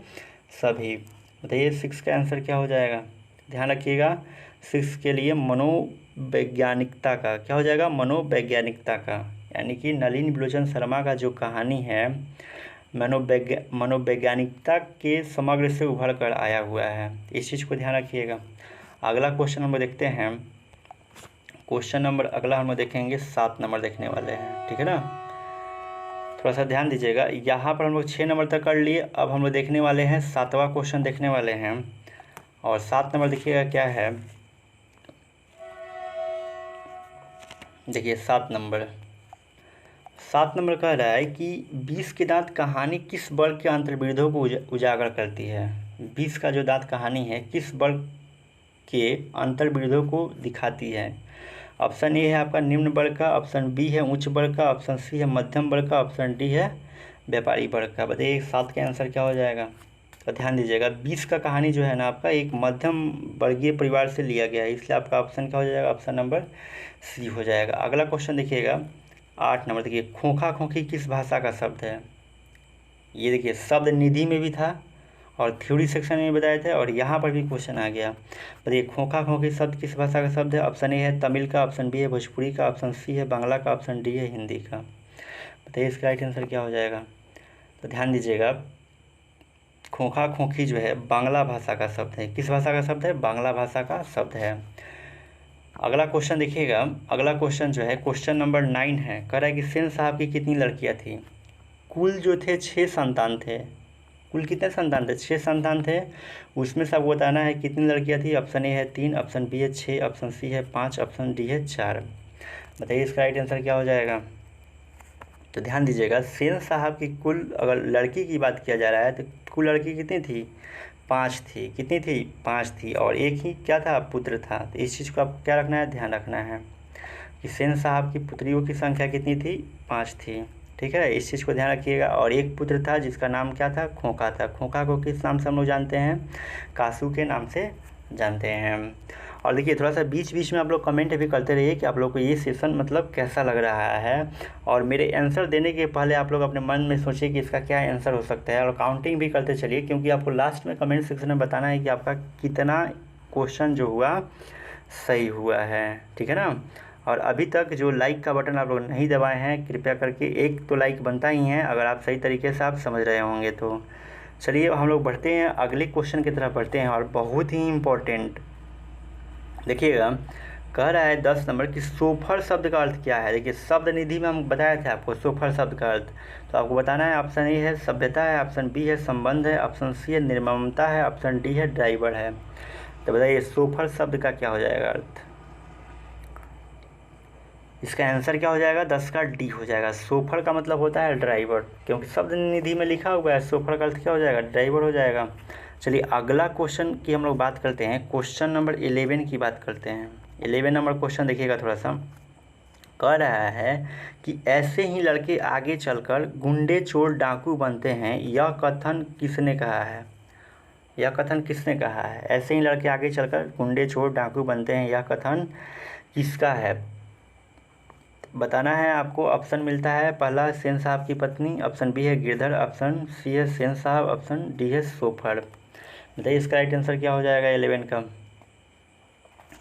सभी। बताइए 6 का आंसर क्या हो जाएगा? ध्यान रखिएगा 6 के लिए मनोवैज्ञानिकता का क्या हो जाएगा? मनोवैज्ञानिकता का, यानी कि नलिन बिलोचन शर्मा का जो कहानी है मनोवैज्ञानिकता के समग्र से उभर कर आया हुआ है। इस चीज़ को ध्यान रखिएगा। अगला क्वेश्चन हम देखते हैं, क्वेश्चन नंबर अगला हम देखेंगे 7 नंबर देखने वाले हैं। ठीक है ना, थोड़ा सा ध्यान दीजिएगा। यहाँ पर हम लोग 6 नंबर तक कर लिए, अब हम लोग देखने वाले हैं 7वां क्वेश्चन देखने वाले हैं। और 7 नंबर देखिएगा क्या है? देखिए 7 नंबर कह रहा है कि 20 के दांत कहानी किस वर्ग के अंतर्विरोधों को उजागर करती है? 20 का जो दांत कहानी है किस वर्ग के अंतर्विरोधों को दिखाती है? ऑप्शन ए है आपका निम्न वर्ग का, ऑप्शन बी है उच्च वर्ग का, ऑप्शन सी है मध्यम वर्ग का, ऑप्शन डी है व्यापारी वर्ग का। बताइए 7 का आंसर क्या हो जाएगा। तो ध्यान दीजिएगा 20 का कहानी जो है ना आपका एक मध्यम वर्गीय परिवार से लिया गया है, इसलिए आपका ऑप्शन क्या हो जाएगा, ऑप्शन नंबर सी हो जाएगा। अगला क्वेश्चन देखिएगा 8 नंबर, देखिए खोखा खोखी किस भाषा का शब्द है। ये देखिए शब्द निधि में भी था और थ्योरी सेक्शन में बताए थे और यहाँ पर भी क्वेश्चन आ गया। बताइए खोखा खोखी शब्द किस भाषा का शब्द है। ऑप्शन ए है तमिल का, ऑप्शन बी है भोजपुरी का, ऑप्शन सी है बांग्ला का, ऑप्शन डी है हिंदी का। बताइए इसका राइट आंसर क्या हो जाएगा। तो ध्यान दीजिएगा खोखा खोखी जो है बांग्ला भाषा का शब्द है। किस भाषा का शब्द है, बांग्ला भाषा का शब्द है। अगला क्वेश्चन देखिएगा, अगला क्वेश्चन जो है क्वेश्चन नंबर 9 है। कह रहा है कि सेन साहब की कितनी लड़कियां थी। कुल जो थे 6 संतान थे। कुल कितने संतान थे, 6 संतान थे। उसमें से आपको बताना है कितनी लड़कियां थी। ऑप्शन ए है 3, ऑप्शन बी है 6, ऑप्शन सी है 5, ऑप्शन डी है 4। बताइए इसका राइट आंसर क्या हो जाएगा। तो ध्यान दीजिएगा सेन साहब की कुल अगर लड़की की बात किया जा रहा है तो कुल लड़की कितनी थी, 5 थी। कितनी थी, 5 थी और एक ही क्या था, पुत्र था। तो इस चीज़ को आप क्या रखना है, ध्यान रखना है कि सेन साहब की पुत्रियों की संख्या कितनी थी, 5 थी। ठीक है, इस चीज़ को ध्यान रखिएगा। और एक पुत्र था जिसका नाम क्या था, खोखा था। खोखा को किस नाम से हम लोग जानते हैं, कासू के नाम से जानते हैं। और देखिए थोड़ा सा बीच बीच में आप लोग कमेंट भी करते रहिए कि आप लोग को ये सेशन मतलब कैसा लग रहा है। और मेरे आंसर देने के पहले आप लोग अपने मन में सोचिए कि इसका क्या आंसर हो सकता है और काउंटिंग भी करते चलिए, क्योंकि आपको लास्ट में कमेंट सेक्शन में बताना है कि आपका कितना क्वेश्चन जो हुआ सही हुआ है। ठीक है ना। और अभी तक जो लाइक का बटन आप लोग नहीं दबाए हैं कृपया करके एक तो लाइक बनता ही है अगर आप सही तरीके से आप समझ रहे होंगे तो। चलिए हम लोग बढ़ते हैं अगले क्वेश्चन की तरफ बढ़ते हैं और बहुत ही इम्पोर्टेंट देखिएगा। कह रहा है 10 नंबर कि सोफर शब्द का अर्थ क्या है। देखिए शब्द निधि में हम बताए थे आपको सोफर शब्द का अर्थ, तो आपको बताना है। ऑप्शन ए है सभ्यता है, ऑप्शन बी है संबंध है, ऑप्शन सी है निर्ममता है, ऑप्शन डी है ड्राइवर है। तो बताइए सोफर शब्द का क्या हो जाएगा अर्थ। इसका आंसर क्या हो जाएगा, 10 का डी हो जाएगा। सोफर का मतलब होता है ड्राइवर, क्योंकि शब्द निधि में लिखा हुआ है। सोफर का अर्थ क्या हो जाएगा, ड्राइवर हो जाएगा। चलिए अगला क्वेश्चन की हम लोग बात करते हैं। क्वेश्चन नंबर 11 की बात करते हैं। 11 नंबर क्वेश्चन देखिएगा थोड़ा सा। कह रहा है कि ऐसे ही लड़के आगे चलकर गुंडे चोर डाकू बनते हैं, यह कथन किसने कहा है। यह कथन किसने कहा है, ऐसे ही लड़के आगे चलकर गुंडे चोर डाकू बनते हैं, यह कथन किसका है। बताना है आपको। ऑप्शन मिलता है, पहला सेन साहब की पत्नी, ऑप्शन बी है गिरधर, ऑप्शन सी है सेन साहब, ऑप्शन डी है सोफर। बताइए इसका राइट आंसर क्या हो जाएगा 11 का।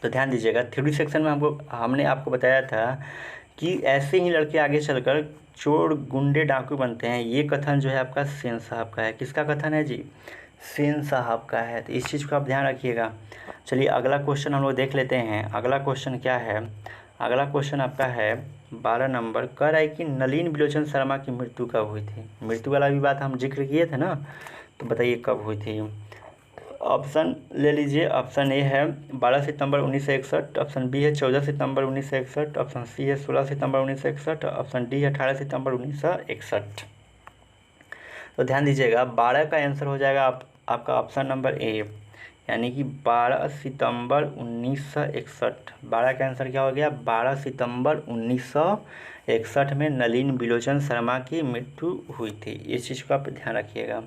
तो ध्यान दीजिएगा थ्योरी सेक्शन में हमने आपको बताया था कि ऐसे ही लड़के आगे चलकर चोर गुंडे डाकू बनते हैं, ये कथन जो है आपका सेन साहब का है। किसका कथन है जी, सेन साहब का है। तो इस चीज़ को आप ध्यान रखिएगा। चलिए अगला क्वेश्चन हम लोग देख लेते हैं। अगला क्वेश्चन क्या है, अगला क्वेश्चन आपका है 12 नंबर। कह रहा है कि नलिन बिलोचन शर्मा की मृत्यु कब हुई थी। मृत्यु वाला भी बात हम जिक्र किए थे ना, तो बताइए कब हुई थी। ऑप्शन ले लीजिए। ऑप्शन ए है 12 सितंबर 1961, ऑप्शन बी है 14 सितंबर 1961, ऑप्शन सी है 16 सितंबर 1961, ऑप्शन डी है 18 सितंबर 1961। तो ध्यान दीजिएगा 12 का आंसर हो जाएगा आपका ऑप्शन नंबर ए, यानी कि 12 सितंबर 1961। 12 का आंसर क्या हो गया, 12 सितंबर 1961 में नलिन बिलोचन शर्मा की मृत्यु हुई थी। इस चीज़ को आप ध्यान रखिएगा।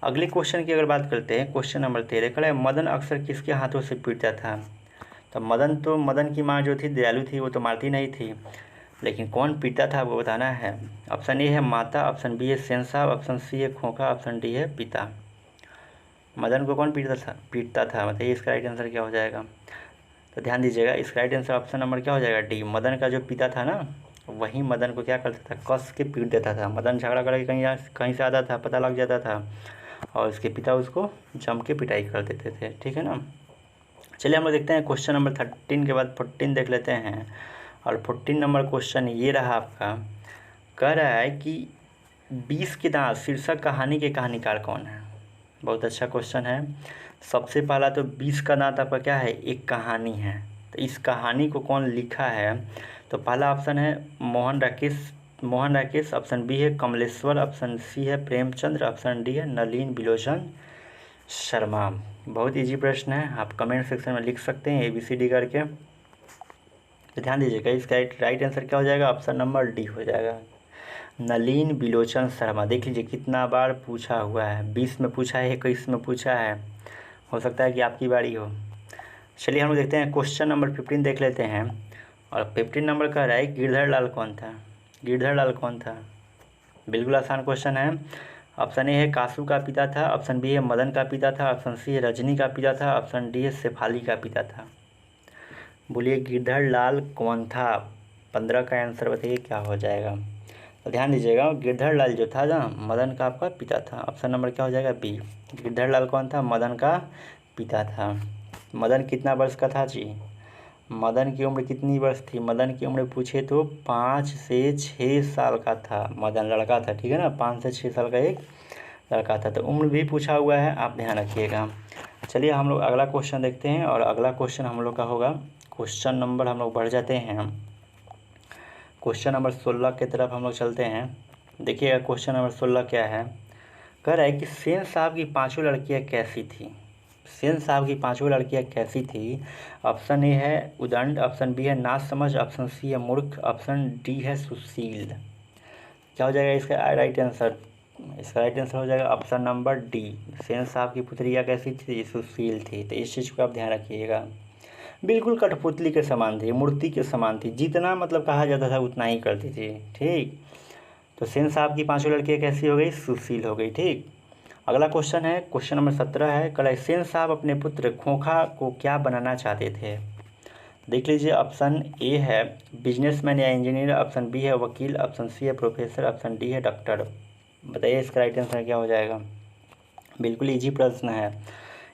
अगले क्वेश्चन की अगर बात करते हैं, क्वेश्चन नंबर 13 कह रहा है मदन अक्सर किसके हाथों से पीटता था। तो मदन की माँ जो थी दयालु थी, वो तो मारती नहीं थी, लेकिन कौन पीटता था वो बताना है। ऑप्शन ए है माता, ऑप्शन बी है सेन साहब, ऑप्शन सी है खोखा, ऑप्शन डी है पिता। मदन को कौन पीटता था बताइए इसका राइट आंसर क्या हो जाएगा। तो ध्यान दीजिएगा इसका राइट आंसर ऑप्शन नंबर क्या हो जाएगा, डी। मदन का जो पिता था ना, वही मदन को क्या करता था, कस के पीट देता था। मदन झगड़ा करके कहीं से आता था, पता लग जाता था और उसके पिता उसको जम के पिटाई कर देते थे। ठीक है ना। चलिए हम लोग देखते हैं क्वेश्चन नंबर 13 के बाद 14 देख लेते हैं। और 14 नंबर क्वेश्चन ये रहा आपका। कह रहा है कि 20 के दांत शीर्षक कहानी के कहानीकार कौन है। बहुत अच्छा क्वेश्चन है। सबसे पहला तो 20 का दांत आपका क्या है, एक कहानी है। तो इस कहानी को कौन लिखा है। तो पहला ऑप्शन है मोहन राकेश, ऑप्शन बी है कमलेश्वर, ऑप्शन सी है प्रेमचंद्र, ऑप्शन डी है नलिन बिलोचन शर्मा। बहुत इजी प्रश्न है, आप कमेंट सेक्शन में लिख सकते हैं ABCD करके। तो ध्यान दीजिएगा, इसका राइट आंसर क्या हो जाएगा, ऑप्शन नंबर डी हो जाएगा। नलिन बिलोचन शर्मा, देख लीजिए कितना बार पूछा हुआ है, 20 में पूछा है, 21 में पूछा है, हो सकता है कि आपकी बारी हो। चलिए हम लोग देखते हैं क्वेश्चन नंबर 15 देख लेते हैं। और 15 नंबर कह रहा है गिरधर लाल कौन था। गिरधर लाल कौन था, बिल्कुल आसान क्वेश्चन है। ऑप्शन ए है कासू का पिता था, ऑप्शन बी है मदन का पिता था, ऑप्शन सी है रजनी का पिता था, ऑप्शन डी है शेफाली का पिता था। बोलिए गिरधर लाल कौन था, 15 का आंसर बताइए क्या हो जाएगा। तो ध्यान दीजिएगा, गिरधर लाल जो था ना मदन का आपका पिता था। ऑप्शन नंबर क्या हो जाएगा, बी। गिरधर लाल कौन था, मदन का पिता था। मदन कितना वर्ष का था जी, मदन की उम्र कितनी वर्ष थी, मदन की उम्र पूछे तो 5 से 6 साल का था। मदन लड़का था, ठीक है ना, 5 से 6 साल का एक लड़का था। तो उम्र भी पूछा हुआ है, आप ध्यान रखिएगा। चलिए हम लोग अगला क्वेश्चन देखते हैं। और अगला क्वेश्चन हम लोग का होगा, क्वेश्चन नंबर हम लोग बढ़ जाते हैं, क्वेश्चन नंबर 16 की तरफ हम लोग चलते हैं। देखिएगा क्वेश्चन नंबर 16 क्या है, कह रहा है कि सेन साहब की पांचों लड़कियां कैसी थी। सेन साहब की पांचों लड़कियां कैसी थी। ऑप्शन ए है उदंड, ऑप्शन बी है नासमझ, ऑप्शन सी है मूर्ख, ऑप्शन डी है सुशील। क्या हो जाएगा इसका राइट आंसर, इसका राइट आंसर हो जाएगा ऑप्शन नंबर डी। सेन साहब की पुत्रिया कैसी थी, सुशील थी। तो इस चीज़ को आप ध्यान रखिएगा। बिल्कुल कठपुतली के समान थी, मूर्ति के समान थी, जितना मतलब कहा जाता था उतना ही करती थी, ठीक। तो सेन साहब की पांचों लड़कियां कैसी हो गई, सुशील हो गई, ठीक। अगला क्वेश्चन है, क्वेश्चन नंबर 17 है, कल सेन साहब अपने पुत्र खोखा को क्या बनाना चाहते थे। देख लीजिए, ऑप्शन ए है बिजनेसमैन या इंजीनियर, ऑप्शन बी है वकील, ऑप्शन सी है प्रोफेसर, ऑप्शन डी है डॉक्टर। बताइए इसका राइट आंसर क्या हो जाएगा। बिल्कुल इजी प्रश्न है।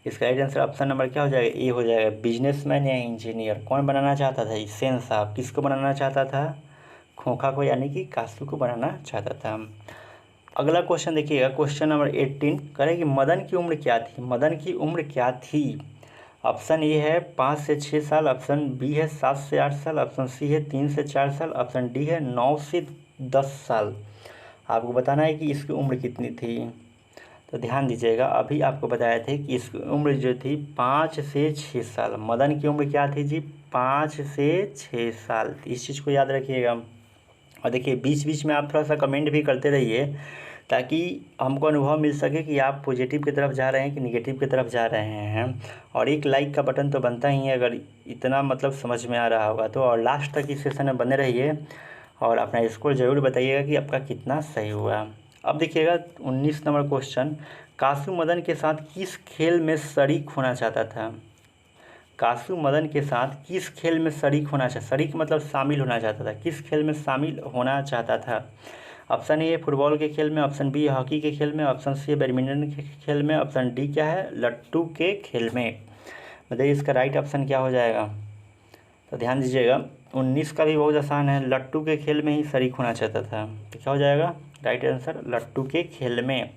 इसका राइट आंसर ऑप्शन नंबर क्या हो जाएगा, ए हो जाएगा, बिजनेसमैन या इंजीनियर। कौन बनाना चाहता था, सेन साहब किसको बनाना चाहता था, खोखा को, यानी कि कासू को बनाना चाहता था। अगला क्वेश्चन देखिएगा, क्वेश्चन नंबर 18 करें कि मदन की उम्र क्या थी। मदन की उम्र क्या थी। ऑप्शन ए है 5 से 6 साल, ऑप्शन बी है 7 से 8 साल, ऑप्शन सी है 3 से 4 साल, ऑप्शन डी है 9 से 10 साल। आपको बताना है कि इसकी उम्र कितनी थी। तो ध्यान दीजिएगा, अभी आपको बताया थे कि इसकी उम्र जो थी 5 से 6 साल। मदन की उम्र क्या थी जी, 5 से 6 साल। इस चीज़ को याद रखिएगा। और देखिए बीच बीच में आप थोड़ा सा कमेंट भी करते रहिए, ताकि हमको अनुभव मिल सके कि आप पॉजिटिव की तरफ जा रहे हैं कि निगेटिव की तरफ जा रहे हैं। और एक लाइक का बटन तो बनता ही है, अगर इतना मतलब समझ में आ रहा होगा तो। और लास्ट तक इस सेशन में बने रहिए और अपना स्कोर ज़रूर बताइएगा कि आपका कितना सही हुआ। अब देखिएगा 19 नंबर क्वेश्चन, कासू मदन के साथ किस खेल में शरीक होना चाहता था। कासू मदन के साथ किस खेल में शरीक होना चाहता, शरीक मतलब शामिल होना चाहता था, किस खेल में शामिल होना चाहता था। ऑप्शन ए फुटबॉल के खेल में, ऑप्शन बी हॉकी के खेल में, ऑप्शन सी बैडमिंटन के खेल में, ऑप्शन डी क्या है, लट्टू के खेल में। बताइए इसका राइट ऑप्शन क्या हो जाएगा। तो ध्यान दीजिएगा, 19 का भी बहुत आसान है, लट्टू के खेल में ही शरीक होना चाहता था। तो क्या हो जाएगा राइट आंसर, लट्टू के खेल में।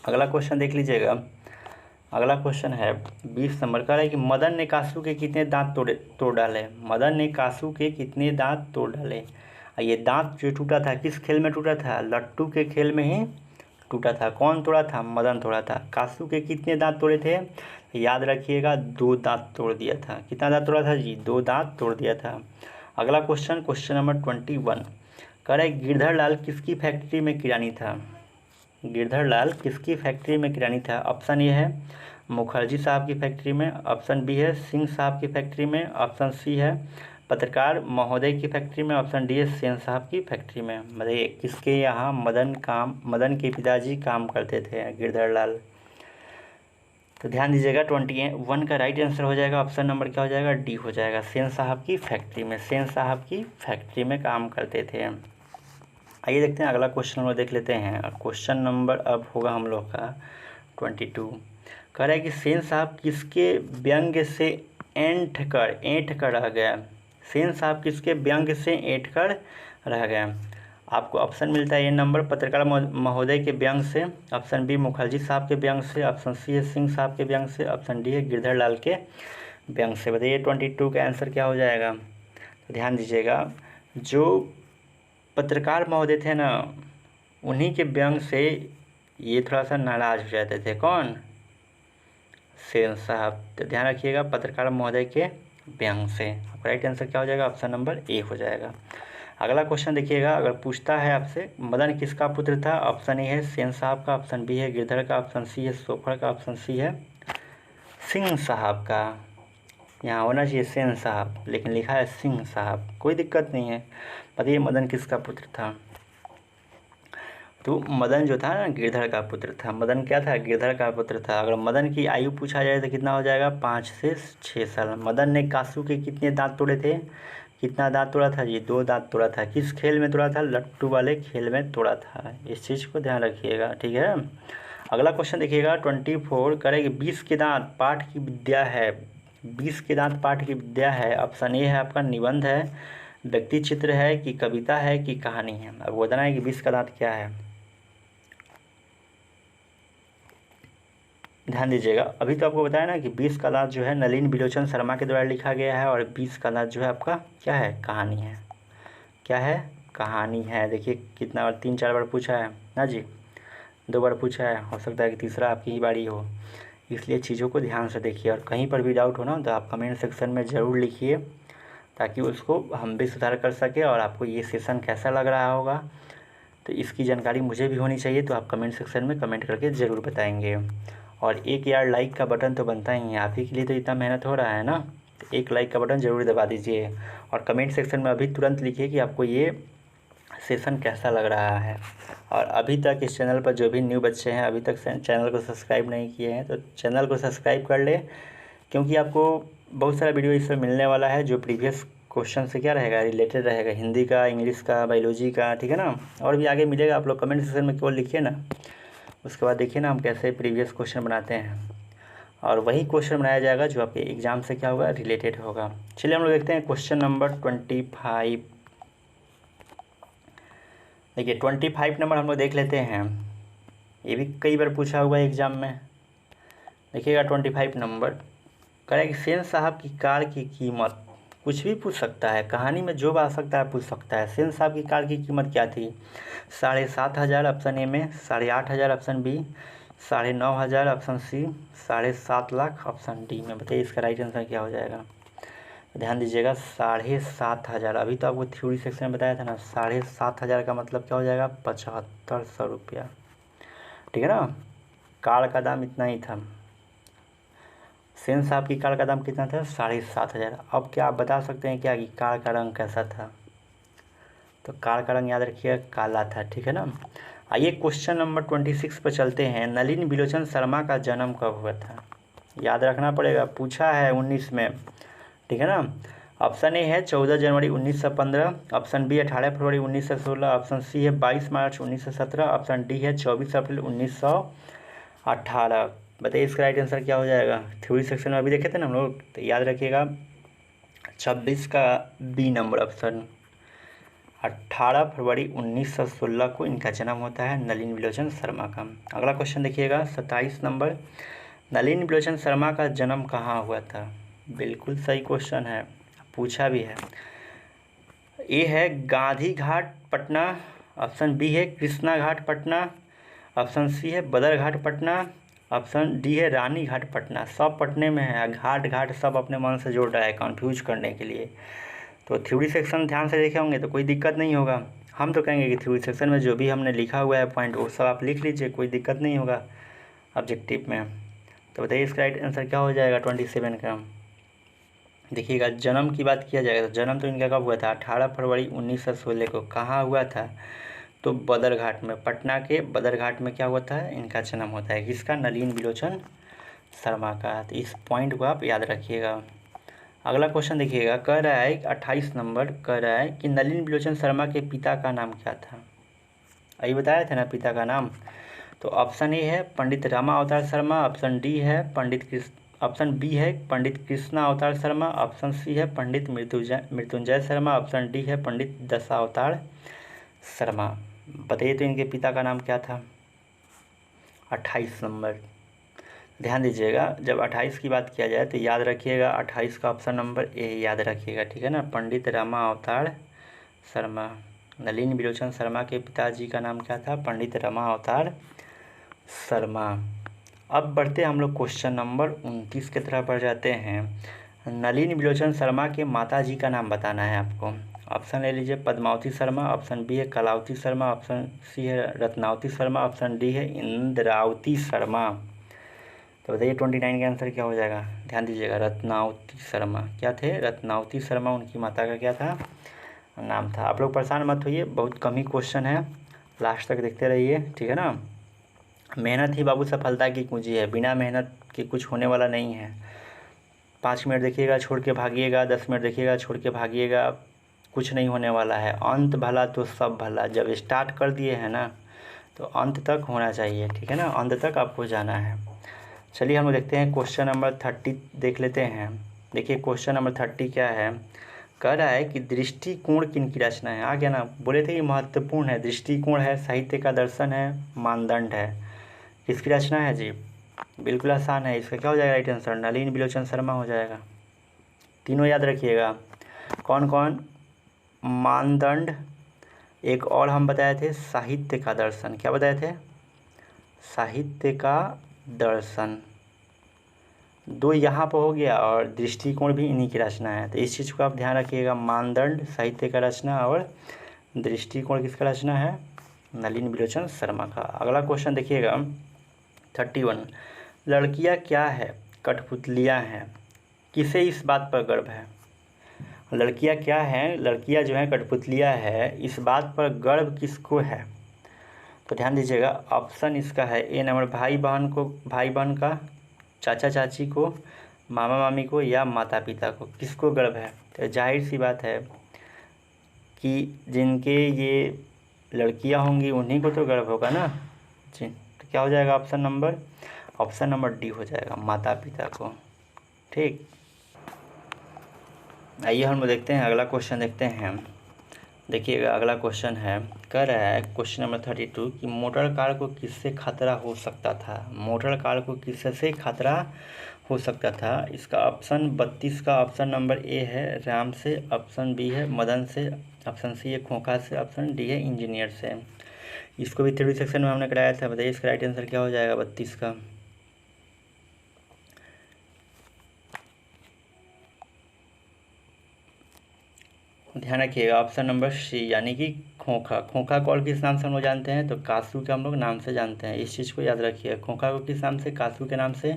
अगला क्वेश्चन देख लीजिएगा, अगला क्वेश्चन है 20 नंबर का है कि मदन ने कासू के कितने दांत तोड़ डाले। मदन ने कासू के कितने दांत तोड़ डाले। ये दांत जो टूटा था किस खेल में टूटा था, लट्टू के खेल में ही टूटा था। कौन तोड़ा था, मदन तोड़ा था। कासू के कितने दांत तोड़े थे, याद रखिएगा 2 दांत तोड़ दिया था। कितना दांत तोड़ा था जी, 2 दांत तोड़ दिया था। अगला क्वेश्चन, क्वेश्चन नंबर 21 कह रहा है गिरधर लाल किसकी फैक्ट्री में किरानी था। गिरधर लाल किसकी फैक्ट्री में किरानी था। ऑप्शन ए है मुखर्जी साहब की फैक्ट्री में, ऑप्शन बी है सिंह साहब की फैक्ट्री में, ऑप्शन सी है पत्रकार महोदय की फैक्ट्री में, ऑप्शन डी है सेन साहब की फैक्ट्री में। बताइए किसके यहाँ मदन के पिताजी काम करते थे, गिरधर लाल। तो ध्यान दीजिएगा 21 का राइट आंसर हो जाएगा ऑप्शन नंबर क्या हो जाएगा, डी हो जाएगा, सेन साहब की फैक्ट्री में। सेन साहब की फैक्ट्री में काम करते थे। आइए देखते हैं अगला क्वेश्चन हम लोग देख लेते हैं। क्वेश्चन नंबर अब होगा हम लोग का 22। कह रहा है कि सेन साहब किसके व्यंग्य से ऐंठ कर रह गया। सेन साहब किसके व्यंग्य से ऐंठ कर रह गया। आपको ऑप्शन मिलता है, ये नंबर पत्रकार महोदय के व्यंग्य से, ऑप्शन बी मुखर्जी साहब के व्यंग्य से, ऑप्शन सी है सिंह साहब के व्यंग्य से, ऑप्शन डी है गिरधर लाल के व्यंग्य से। बताइए 22 का आंसर क्या हो जाएगा। तो ध्यान दीजिएगा, जो पत्रकार महोदय थे ना, उन्हीं के व्यंग्य से ये थोड़ा सा नाराज हो जाते थे। कौन, सेन साहब। तो ध्यान रखिएगा पत्रकार महोदय के व्यंग से। आपका राइट आंसर क्या हो जाएगा? ऑप्शन नंबर ए हो जाएगा। अगला क्वेश्चन देखिएगा, अगर पूछता है आपसे मदन किसका पुत्र था? ऑप्शन ए है सेन साहब का, ऑप्शन बी है गिरधर का, ऑप्शन सी है सोफर का, ऑप्शन सी है सिंह साहब का। यहाँ होना चाहिए सेन साहब, लेकिन लिखा है सिंह साहब, कोई दिक्कत नहीं है। बताइए मदन किसका पुत्र था? तो मदन जो था ना गिरधर का पुत्र था। मदन क्या था? गिरधर का पुत्र था। अगर मदन की आयु पूछा जाए तो कितना हो जाएगा? 5 से 6 साल। मदन ने कासू के कितने दांत तोड़े थे? कितना दांत तोड़ा था जी? 2 दांत तोड़ा था। किस खेल में तोड़ा था? लट्टू वाले खेल में तोड़ा था। इस चीज़ को ध्यान रखिएगा, ठीक है। अगला क्वेश्चन देखिएगा 24 करेगी 20 के दांत पाठ की विद्या है। 20 के दांत पाठ की विद्या है। ऑप्शन ए है आपका निबंध है, व्यक्ति चित्र है, कि कविता है, कि कहानी है। अब बताना है कि 20 का दांत क्या है। ध्यान दीजिएगा, अभी तो आपको बताया ना कि 20 का दांत जो है नलिन बिलोचन शर्मा के द्वारा लिखा गया है, और 20 का दांत जो है आपका क्या है? कहानी है। क्या है? कहानी है। देखिए कितना बार, 3-4 बार पूछा है ना जी, 2 बार पूछा है, हो सकता है कि तीसरा आपकी ही बारी हो, इसलिए चीज़ों को ध्यान से देखिए। और कहीं पर भी डाउट हो ना तो आप कमेंट सेक्शन में ज़रूर लिखिए, ताकि उसको हम भी सुधार कर सकें। और आपको ये सेशन कैसा लग रहा होगा तो इसकी जानकारी मुझे भी होनी चाहिए, तो आप कमेंट सेक्शन में कमेंट करके ज़रूर बताएंगे। और एक यार लाइक का बटन तो बनता ही है, आप ही के लिए तो इतना मेहनत हो रहा है ना, तो एक लाइक का बटन ज़रूर दबा दीजिए। और कमेंट सेक्शन में अभी तुरंत लिखिए कि आपको ये सेशन कैसा लग रहा है। और अभी तक इस चैनल पर जो भी न्यू बच्चे हैं अभी तक चैनल को सब्सक्राइब नहीं किए हैं तो चैनल को सब्सक्राइब कर ले, क्योंकि आपको बहुत सारा वीडियो इस पर मिलने वाला है जो प्रीवियस क्वेश्चन से क्या रहेगा? रिलेटेड रहेगा, हिंदी का, इंग्लिश का, बायोलॉजी का, ठीक है ना। और भी आगे मिलेगा, आप लोग कमेंट सेक्शन में केवल लिखिए ना, उसके बाद देखिए ना हम कैसे प्रीवियस क्वेश्चन बनाते हैं, और वही क्वेश्चन बनाया जाएगा जो आपके एग्ज़ाम से क्या होगा? रिलेटेड होगा। चलिए हम लोग देखते हैं क्वेश्चन नंबर 25। देखिए 25 नंबर हम लोग देख लेते हैं, ये भी कई बार पूछा हुआ है एग्ज़ाम में। देखिएगा 25 नंबर करें कि सेन साहब की कार की कीमत, कुछ भी पूछ सकता है, कहानी में जो आ सकता है पूछ सकता है। सेन साहब की कार की कीमत क्या थी? 7,500 ऑप्शन ए में, 8,500 option B, 9,500 option C, 7.5 lakh option D में। बताइए इसका राइट आंसर क्या हो जाएगा? ध्यान दीजिएगा 7,500। अभी तो आपको थ्योरी सेक्शन में बताया था ना, 7,500 का मतलब क्या हो जाएगा? 7,500 रुपया, ठीक है ना। कार का दाम इतना ही था। सेन साहब की कार का दाम कितना था? 7,500। अब क्या आप बता सकते हैं क्या कि कार का रंग कैसा था? तो कार का रंग याद रखिएगा काला था, ठीक है ना। आइए क्वेश्चन नंबर 26 पर चलते हैं। नलिन बिलोचन शर्मा का जन्म कब हुआ था? याद रखना पड़ेगा, पूछा है 19 में, ठीक है ना। ऑप्शन ए है 14 जनवरी 1915, ऑप्शन बी 18 फरवरी 1916, ऑप्शन सी है 22 मार्च 1917, ऑप्शन डी है 24 अप्रैल 1918। बताइए इसका राइट आंसर क्या हो जाएगा? थ्योरी सेक्शन में अभी देखे थे ना हम लोग, तो याद रखिएगा 26 का बी नंबर ऑप्शन। 18 फरवरी 1916 को इनका जन्म होता है, नलिन बिलोचन शर्मा का। अगला क्वेश्चन देखिएगा 27 नंबर, नलिन बिलोचन शर्मा का जन्म कहाँ हुआ था? बिल्कुल सही क्वेश्चन है, पूछा भी है। ए है गांधी घाट पटना, ऑप्शन बी है कृष्णा घाट पटना, ऑप्शन सी है बदर घाट पटना, ऑप्शन डी है रानी घाट पटना। सब पटने में है, घाट घाट सब अपने मन से जोड़ रहा है कंफ्यूज करने के लिए। तो थ्योरी सेक्शन ध्यान से देखे होंगे तो कोई दिक्कत नहीं होगा। हम तो कहेंगे कि थ्योरी सेक्शन में जो भी हमने लिखा हुआ है पॉइंट वो सब आप लिख लीजिए, कोई दिक्कत नहीं होगा ऑब्जेक्टिव में। तो बताइए इसका राइट आंसर क्या हो जाएगा 27 का? देखिएगा जन्म की बात किया जाएगा तो जन्म तो इनका कब हुआ था? 18 फरवरी 1916 को। कहाँ हुआ था? तो बदरघाट में, पटना के बदरघाट में क्या होता है? इनका जन्म होता है। किसका? नलिन बिलोचन शर्मा का। तो इस पॉइंट को आप याद रखिएगा। अगला क्वेश्चन देखिएगा, कह रहा है 28 नंबर, कह रहा है कि नलिन बिलोचन शर्मा के पिता का नाम क्या था? अभी बताया था ना पिता का नाम। तो ऑप्शन ए है पंडित रामा अवतार शर्मा, ऑप्शन डी है ऑप्शन बी है पंडित कृष्णा अवतार शर्मा, ऑप्शन सी है पंडित मृत्युंजय शर्मा, ऑप्शन डी है पंडित दशावतार शर्मा। बताइए तो इनके पिता का नाम क्या था? 28 नंबर। ध्यान दीजिएगा जब 28 की बात किया जाए तो याद रखिएगा 28 का ऑप्शन नंबर ए याद रखिएगा, ठीक है ना। पंडित रामा अवतार शर्मा, नलिन बिलोचन शर्मा के पिताजी का नाम क्या था? पंडित रामा अवतार शर्मा। अब बढ़ते हम लोग क्वेश्चन नंबर 29 की तरफ बढ़ जाते हैं। नलिनी बिलोचन शर्मा के माता जी का नाम बताना है आपको। ऑप्शन ले लीजिए, पद्मावती शर्मा, ऑप्शन बी है कलावती शर्मा, ऑप्शन सी है रत्नावती शर्मा, ऑप्शन डी है इंद्रावती शर्मा। तो बताइए 29 का आंसर क्या हो जाएगा। ध्यान दीजिएगा, रत्नावती शर्मा क्या थे, रत्नावती शर्मा उनकी माता का क्या था, नाम था। आप लोग परेशान मत होइए, बहुत कम ही क्वेश्चन है, लास्ट तक देखते रहिए, ठीक है ना। मेहनत ही बाबू सफलता की कुंजी है, बिना मेहनत के कुछ होने वाला नहीं है। 5 मिनट देखिएगा छोड़ के भागिएगा, 10 मिनट देखिएगा छोड़ के भागिएगा, कुछ नहीं होने वाला है। अंत भला तो सब भला, जब स्टार्ट कर दिए हैं ना तो अंत तक होना चाहिए, ठीक है ना, अंत तक आपको जाना है। चलिए हम लोग देखते हैं क्वेश्चन नंबर 30 देख लेते हैं। देखिए क्वेश्चन नंबर 30 क्या है, कह रहा है कि दृष्टिकोण किनकी रचना है। आ गया ना, बोले थे कि महत्वपूर्ण है, दृष्टिकोण है, साहित्य का दर्शन है, मानदंड है, किसकी रचना है जी। बिल्कुल आसान है, इसका क्या हो जाएगा राइट आंसर, नलिनी बिलोचन शर्मा हो जाएगा। तीनों याद रखिएगा, कौन कौन, मानदंड, एक और हम बताए थे साहित्य का दर्शन, क्या बताए थे, साहित्य का दर्शन। 2 यहाँ पर हो गया, और दृष्टिकोण भी इन्हीं की रचना है। तो इस चीज़ को आप ध्यान रखिएगा, मानदंड साहित्य का रचना और दृष्टिकोण किसका रचना है, नलिनी बिलोचन शर्मा का। अगला क्वेश्चन देखिएगा 31, लड़कियाँ क्या है, कठपुतलियाँ हैं, किसे इस बात पर गर्व है। लड़कियाँ क्या हैं, लड़कियाँ जो हैं कठपुतलियाँ है, इस बात पर गर्व किसको है। तो ध्यान दीजिएगा, ऑप्शन इसका है ए नंबर, भाई बहन को, भाई बहन का, चाचा चाची को, मामा मामी को, या माता पिता को, किसको गर्व है। तो जाहिर सी बात है कि जिनके ये लड़कियां होंगी उन्हीं को तो गर्व होगा ना जी। तो क्या हो जाएगा ऑप्शन नंबर डी हो जाएगा, माता पिता को। ठीक, आइए हम लोग देखते हैं अगला क्वेश्चन देखते हैं। देखिएगा अगला क्वेश्चन है, कह रहा है क्वेश्चन नंबर 32 कि मोटर कार को किससे खतरा हो सकता था। मोटर कार को किससे खतरा हो सकता था। इसका ऑप्शन 32 का ऑप्शन नंबर ए है राम से, ऑप्शन बी है मदन से, ऑप्शन सी है खोखा से, ऑप्शन डी है इंजीनियर से। इसको भी थ्योरी सेक्शन में हमने कराया था, बताइए इसका राइट आंसर क्या हो जाएगा 32 का। ध्यान रखिएगा, ऑप्शन नंबर सी यानी कि खोखा। खोखा को और किस नाम से हम लोग जानते हैं, तो कासू के हम लोग नाम से जानते हैं, इस चीज़ को याद रखिए। खोखा को किस नाम से, कासू के नाम से।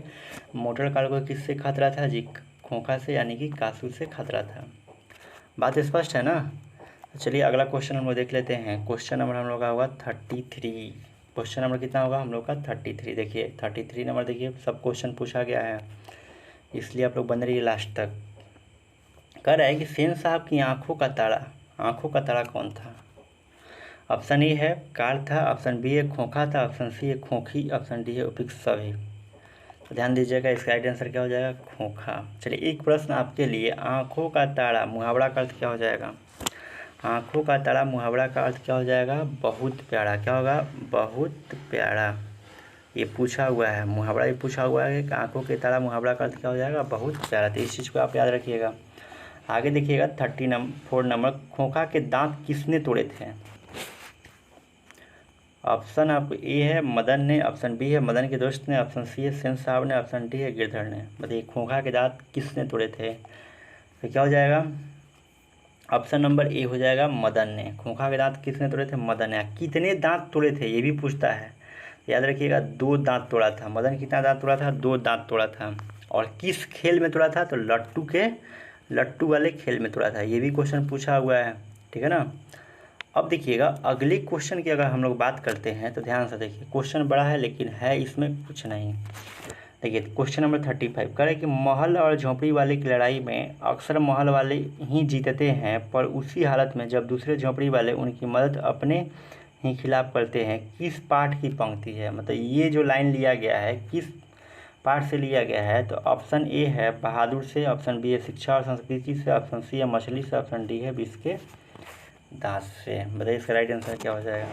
मोटर कार को किससे खतरा था जी, खोखा से यानी कि कासू से खतरा था। बात स्पष्ट है ना। तो चलिए अगला क्वेश्चन हम लोग देख लेते हैं। क्वेश्चन नंबर हम लोग का होगा 33। क्वेश्चन नंबर कितना होगा हम लोग का 33। देखिए 33 नंबर, देखिए सब क्वेश्चन पूछा गया है, इसलिए आप लोग बन रहिए लास्ट तक। कह रहा है कि सेन साहब की आंखों का तारा कौन था। ऑप्शन ए है कार था, ऑप्शन बी है खोखा था, ऑप्शन सी है खोखी, ऑप्शन डी है उपयुक्त सभी। तो ध्यान दीजिएगा, इसका राइट आंसर क्या हो जाएगा, खोखा। चलिए एक प्रश्न आपके लिए, आंखों का तारा मुहावरा का अर्थ क्या हो जाएगा। आंखों का तारा मुहावरा का अर्थ क्या हो जाएगा, बहुत प्यारा। क्या होगा, बहुत प्यारा। ये पूछा हुआ है, मुहावरा ये पूछा हुआ है कि आंखों के तारा मुहावरा का अर्थ क्या हो जाएगा, बहुत प्यारा। तो इस चीज़ को आप याद रखिएगा। आगे देखिएगा 34 नंबर, खोखा के दांत किसने तोड़े थे। ऑप्शन आपको ए है मदन ने, ऑप्शन बी है मदन के दोस्त ने, ऑप्शन सी है सेन साहब ने, ऑप्शन डी है गिरधर ने। बताइए खोखा के दांत किसने तोड़े थे। तो क्या हो जाएगा, ऑप्शन नंबर ए हो जाएगा मदन ने। खोखा के दांत किसने तोड़े थे, मदन ने। कितने दांत तोड़े थे ये भी पूछता है, याद रखिएगा 2 दांत तोड़ा था। मदन कितना दांत तोड़ा था, 2 दांत तोड़ा था। और किस खेल में तोड़ा था, तो लट्टू वाले खेल में तोड़ा था। ये भी क्वेश्चन पूछा हुआ है, ठीक है ना। अब देखिएगा अगले क्वेश्चन की अगर हम लोग बात करते हैं तो ध्यान से देखिए, क्वेश्चन बड़ा है लेकिन है इसमें कुछ नहीं। देखिए क्वेश्चन नंबर 35 कह रहे कि महल और झोंपड़ी वाले की लड़ाई में अक्सर महल वाले ही जीतते हैं, पर उसी हालत में जब दूसरे झोंपड़ी वाले उनकी मदद अपने ही खिलाफ करते हैं। किस पाठ की पंक्ति है, मतलब ये जो लाइन लिया गया है किस पाठ से लिया गया है। तो ऑप्शन ए है बहादुर से, ऑप्शन बी है शिक्षा और संस्कृति से, ऑप्शन सी है मछली से, ऑप्शन डी है विष के दांत से। बताइए इसका राइट आंसर क्या हो जाएगा।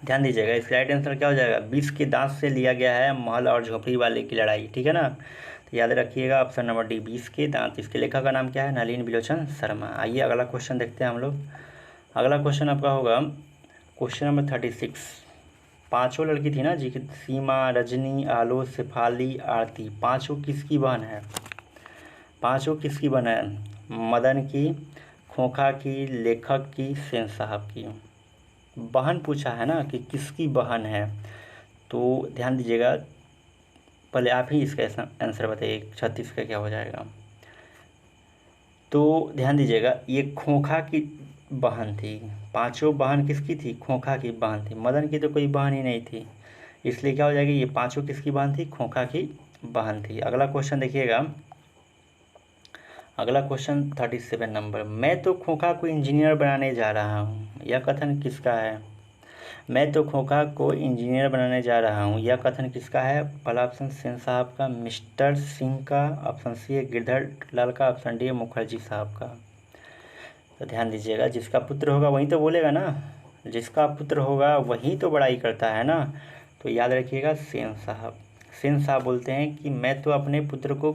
ध्यान दीजिएगा, इसका राइट आंसर क्या हो जाएगा, विष के दांत से लिया गया है महल और झोपड़ी वाले की लड़ाई, ठीक है ना। तो याद रखिएगा ऑप्शन नंबर डी विष के दांत। इसके लेखक का नाम क्या है, नलिनी बिलोचन शर्मा। आइए अगला क्वेश्चन देखते हैं हम लोग। अगला क्वेश्चन आपका होगा क्वेश्चन नंबर 36। 5 लड़की थी ना जी, सीमा, रजनी, आलो, शेफाली, आरती, 5 किसकी बहन है। पांचों किसकी बहन है? मदन की, खोखा की, लेखक की, सेन साहब की। बहन पूछा है ना कि किसकी बहन है, तो ध्यान दीजिएगा, पहले आप ही इसका आंसर बताइए 36 का क्या हो जाएगा। तो ध्यान दीजिएगा, ये खोखा की बहन थी। पांचों बहन किसकी थी? खोखा की बहन थी। मदन की तो कोई बहन ही नहीं थी, इसलिए क्या हो जाएगी, ये पांचों किसकी बहन थी? खोखा की बहन थी। अगला क्वेश्चन देखिएगा, अगला क्वेश्चन 37 नंबर। मैं तो खोखा को इंजीनियर बनाने जा रहा हूँ, यह कथन किसका है? मैं तो खोखा को इंजीनियर बनाने जा रहा हूँ, यह कथन किसका है? पहला ऑप्शन सेन साहब का, मिस्टर सिंह का, ऑप्शन सी है गिरधर लाल का, ऑप्शन डी है मुखर्जी साहब का। तो ध्यान दीजिएगा, जिसका पुत्र होगा वही तो बोलेगा ना, जिसका पुत्र होगा वही तो बड़ाई करता है ना। तो याद रखिएगा सेन साहब। सेन साहब बोलते हैं कि मैं तो अपने पुत्र को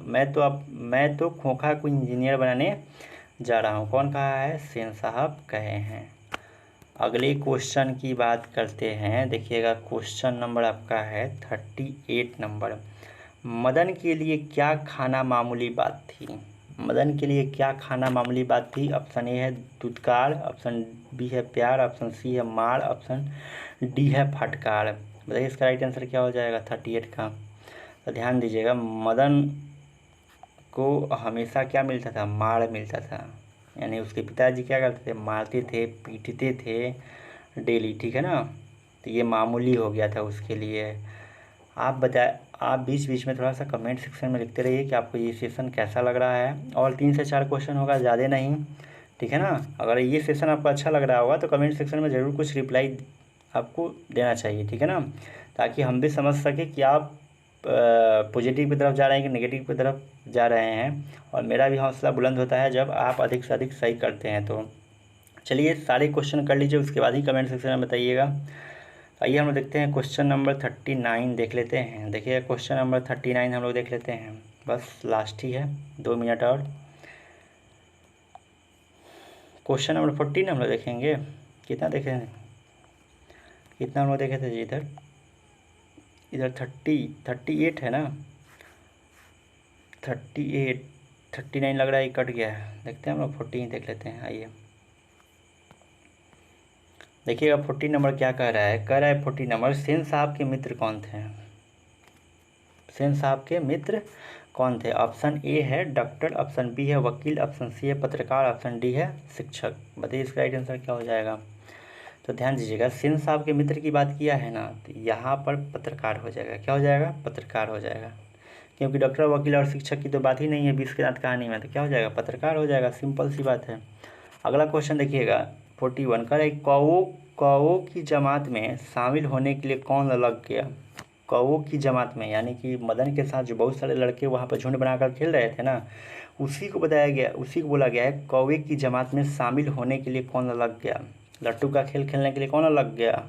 मैं तो खोखा को इंजीनियर बनाने जा रहा हूँ। कौन कहा है? सेन साहब कहे हैं। अगले क्वेश्चन की बात करते हैं, देखिएगा क्वेश्चन नंबर आपका है 38 नंबर। मदन के लिए क्या खाना मामूली बात थी? मदन के लिए क्या खाना मामूली बात थी? ऑप्शन ए है दुत्कार, ऑप्शन बी है प्यार, ऑप्शन सी है मार, ऑप्शन डी है फटकार। बताइए इसका राइट आंसर क्या हो जाएगा 38 का। तो ध्यान दीजिएगा, मदन को हमेशा क्या मिलता था? मार मिलता था, यानी उसके पिताजी क्या करते थे? मारते थे, पीटते थे डेली, ठीक है ना। तो ये मामूली हो गया था उसके लिए। आप बीच बीच में थोड़ा सा कमेंट सेक्शन में लिखते रहिए कि आपको ये सेशन कैसा लग रहा है। और 3 से 4 क्वेश्चन होगा, ज़्यादा नहीं, ठीक है ना। अगर ये सेशन आपको अच्छा लग रहा होगा तो कमेंट सेक्शन में ज़रूर कुछ रिप्लाई आपको देना चाहिए, ठीक है ना, ताकि हम भी समझ सकें कि आप पॉजिटिव की तरफ जा रहे हैं कि नेगेटिव की तरफ जा रहे हैं। और मेरा भी हौसला बुलंद होता है जब आप अधिक से अधिक सही करते हैं। तो चलिए सारे क्वेश्चन कर लीजिए, उसके बाद ही कमेंट सेक्शन में बताइएगा। आइए हम लोग देखते हैं क्वेश्चन नंबर 39 देख लेते हैं। देखिए क्वेश्चन नंबर 39 हम लोग देख लेते हैं, बस लास्ट ही है, 2 मिनट और। क्वेश्चन नंबर 14 हम लोग देखेंगे। कितना देखे हैं, कितना हम लोग देखे थे जी? इधर 38 है ना, 38, 39 लग रहा है कट गया है। देखते हैं हम लोग 14 देख लेते हैं। आइए देखिएगा 14 नंबर क्या कह रहा है। कह रहा है 14 नंबर, सेन साहब के मित्र कौन थे? सेन साहब के मित्र कौन थे? ऑप्शन ए है डॉक्टर, ऑप्शन बी है वकील, ऑप्शन सी है पत्रकार, ऑप्शन डी है शिक्षक। बताइए इसका राइट आंसर क्या हो जाएगा। तो ध्यान दीजिएगा, सेन साहब के मित्र की बात किया है ना, तो यहाँ पर पत्रकार हो जाएगा। क्या हो जाएगा? पत्रकार हो जाएगा, क्योंकि डॉक्टर, वकील और शिक्षक की तो बात ही नहीं है 20 के दांत कहानी में। तो क्या हो जाएगा? पत्रकार हो जाएगा, सिंपल सी बात है। अगला क्वेश्चन देखिएगा 41 का, कौओं की जमात में शामिल होने के लिए कौन लग गया? कौओं की जमात में, यानी कि मदन के साथ जो बहुत सारे लड़के वहाँ पर झुंड बनाकर खेल रहे थे ना, उसी को बताया गया, उसी को बोला गया है कौवे की जमात में शामिल होने के लिए कौन लग गया? लट्टू का खेल खेलने के लिए कौन लग गया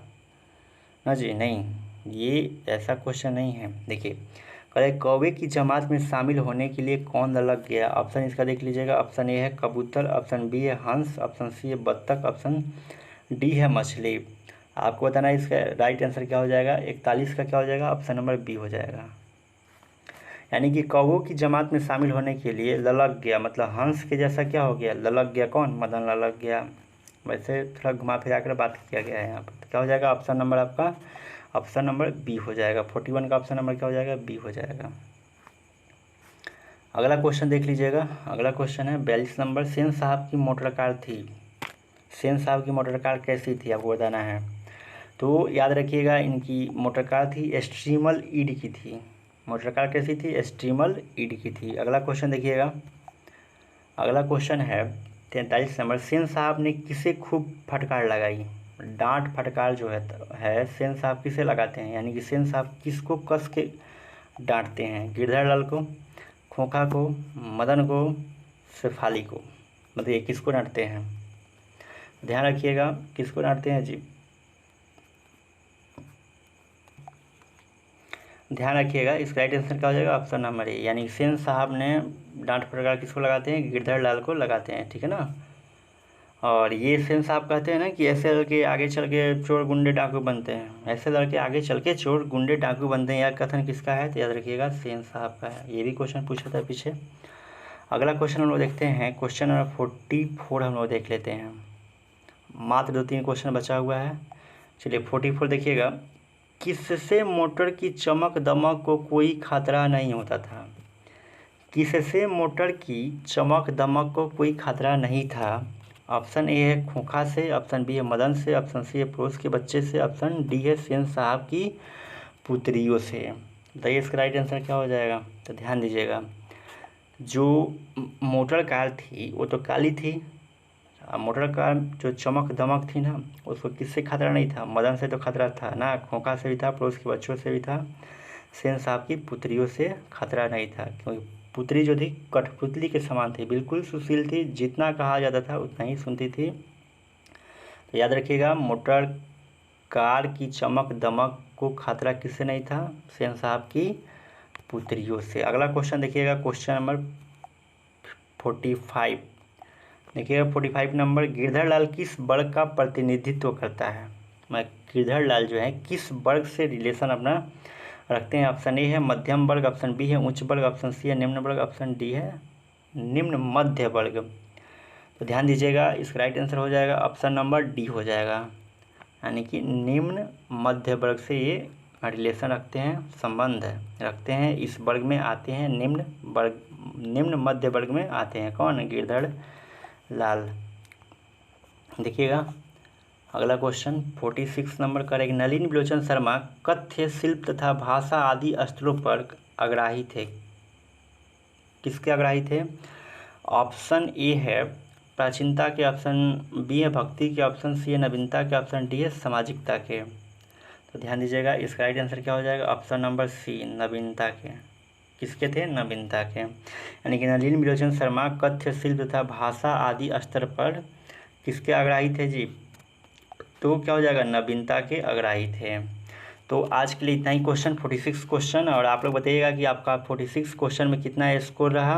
ना जी? नहीं, ये ऐसा क्वेश्चन नहीं है। देखिए कहे कौवे की जमात में शामिल होने के लिए कौन लग गया। ऑप्शन इसका देख लीजिएगा, ऑप्शन ए है कबूतर, ऑप्शन बी है हंस, ऑप्शन सी है बत्तख, ऑप्शन डी है मछली। आपको बताना है इसका राइट आंसर क्या हो जाएगा। 41 का क्या हो जाएगा? ऑप्शन नंबर बी हो जाएगा। यानी कि कौवों की जमात में शामिल होने के लिए ललक गया, मतलब हंस के जैसा क्या हो गया? ललक गया। कौन? मदन ललक गया। वैसे थोड़ा घुमा फिरा कर बात किया गया है यहाँ पर। तो क्या हो जाएगा? ऑप्शन नंबर आपका ऑप्शन नंबर बी हो जाएगा। 41 का ऑप्शन नंबर क्या हो जाएगा? बी हो जाएगा। अगला क्वेश्चन देख लीजिएगा। अगला क्वेश्चन है 42 नंबर। सेन साहब की मोटर कार थी, सेन साहब की मोटर कार कैसी थी आपको बताना है। तो याद रखिएगा, इनकी मोटर कार थी स्ट्रीमल ईड की थी। मोटर कार कैसी थी? स्ट्रीमल ईड की थी। अगला क्वेश्चन देखिएगा। अगला क्वेश्चन है 43 नंबर। सेन साहब ने किसे खूब फटकार लगाई? डांट फटकार जो है सेन साहब किसे लगाते हैं, यानी कि सेन साहब किसको कस के डांटते हैं? गिरधर लाल को, खोखा को, मदन को, शेफाली को। मतलब ये किसको डांटते हैं? ध्यान रखिएगा, किसको डांटते हैं जी? ध्यान रखिएगा, इसका राइट आंसर क्या हो जाएगा? ऑप्शन नंबर ए, यानी सेन साहब ने डांट फटकार किसको लगाते हैं? गिरधर लाल को लगाते हैं, ठीक है ना। और ये सेन साहब कहते हैं ना कि ऐसे लड़के आगे चल के चोर गुंडे डाकू बनते हैं, ऐसे लड़के आगे चल के चोर गुंडे डाकू बनते हैं। यह कथन किसका है? तो याद रखिएगा सेन साहब का है। ये भी क्वेश्चन पूछा था पीछे। अगला क्वेश्चन हम लोग देखते हैं, क्वेश्चन नंबर 44 हम लोग देख लेते हैं। मात्र 2-3 क्वेश्चन बचा हुआ है। चलिए 44 देखिएगा। किससे मोटर की चमक दमक को कोई खतरा नहीं होता था? किससे मोटर की चमक दमक को कोई खतरा नहीं था? ऑप्शन ए है खोखा से, ऑप्शन बी है मदन से, ऑप्शन सी है पड़ोस के बच्चे से, ऑप्शन डी है सेन साहब की पुत्रियों से। बताइए इसका राइट आंसर क्या हो जाएगा? तो ध्यान दीजिएगा, जो मोटर कार थी वो तो काली थी। मोटर कार जो चमक दमक थी ना, उसको किससे खतरा नहीं था? मदन से तो खतरा था ना, खोखा से भी था, पड़ोस के बच्चों से भी था, सेन साहब की पुत्रियों से खतरा नहीं था। क्योंकि पुत्री जो थी कठपुतली के समान थी, बिल्कुल सुशील थी, जितना कहा जाता था उतना ही सुनती थी। तो याद रखिएगा, मोटर कार की चमक दमक को खतरा किससे नहीं था? सेन साहब की पुत्रियों से। अगला क्वेश्चन देखिएगा, क्वेश्चन नंबर 45 देखिएगा। 45 नंबर, गिरधर लाल किस वर्ग का प्रतिनिधित्व करता है? गिरधर लाल जो है किस वर्ग से रिलेशन अपना रखते हैं? ऑप्शन ए है मध्यम वर्ग, ऑप्शन बी है उच्च वर्ग, ऑप्शन सी है निम्न वर्ग, ऑप्शन डी है निम्न मध्य वर्ग। तो ध्यान दीजिएगा, इसका राइट आंसर हो जाएगा ऑप्शन नंबर डी हो जाएगा, यानी कि निम्न मध्य वर्ग से ये रिलेशन रखते हैं, संबंध रखते हैं, इस वर्ग में आते हैं, निम्न मध्य वर्ग में आते हैं। कौन? गिरधर लाल। देखिएगा अगला question 46 number correct. Nalini विलोचन Sharma कथ्य, शिल्प तथा भाषा आदि स्तरों पर अग्राही थे। किसके अग्राही थे? ऑप्शन ए है प्राचीनता के, ऑप्शन बी है भक्ति के, ऑप्शन सी है नवीनता के, ऑप्शन डी है सामाजिकता के। तो ध्यान दीजिएगा, इसका राइट आंसर क्या हो जाएगा? ऑप्शन नंबर सी नवीनता के। किसके थे? नवीनता के। यानी कि नलिनी विलोचन शर्मा कथ्य, शिल्प तथा भाषा आदि स्तर पर किसके अग्राही थे जी? तो क्या हो जाएगा? नवीनता के अग्राही थे। तो आज के लिए इतना ही क्वेश्चन, 46 क्वेश्चन। और आप लोग बताइएगा कि आपका 46 क्वेश्चन में कितना स्कोर रहा,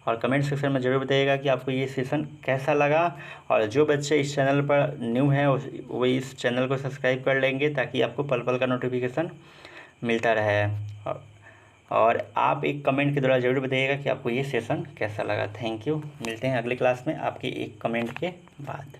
और कमेंट सेक्शन में ज़रूर बताइएगा कि आपको ये सेशन कैसा लगा। और जो बच्चे इस चैनल पर न्यू हैं वो इस चैनल को सब्सक्राइब कर लेंगे, ताकि आपको पल पल का नोटिफिकेशन मिलता रहे। और आप एक कमेंट के द्वारा ज़रूर बताइएगा कि आपको ये सेशन कैसा लगा। Thank you. मिलते हैं अगले क्लास में आपके एक कमेंट के बाद।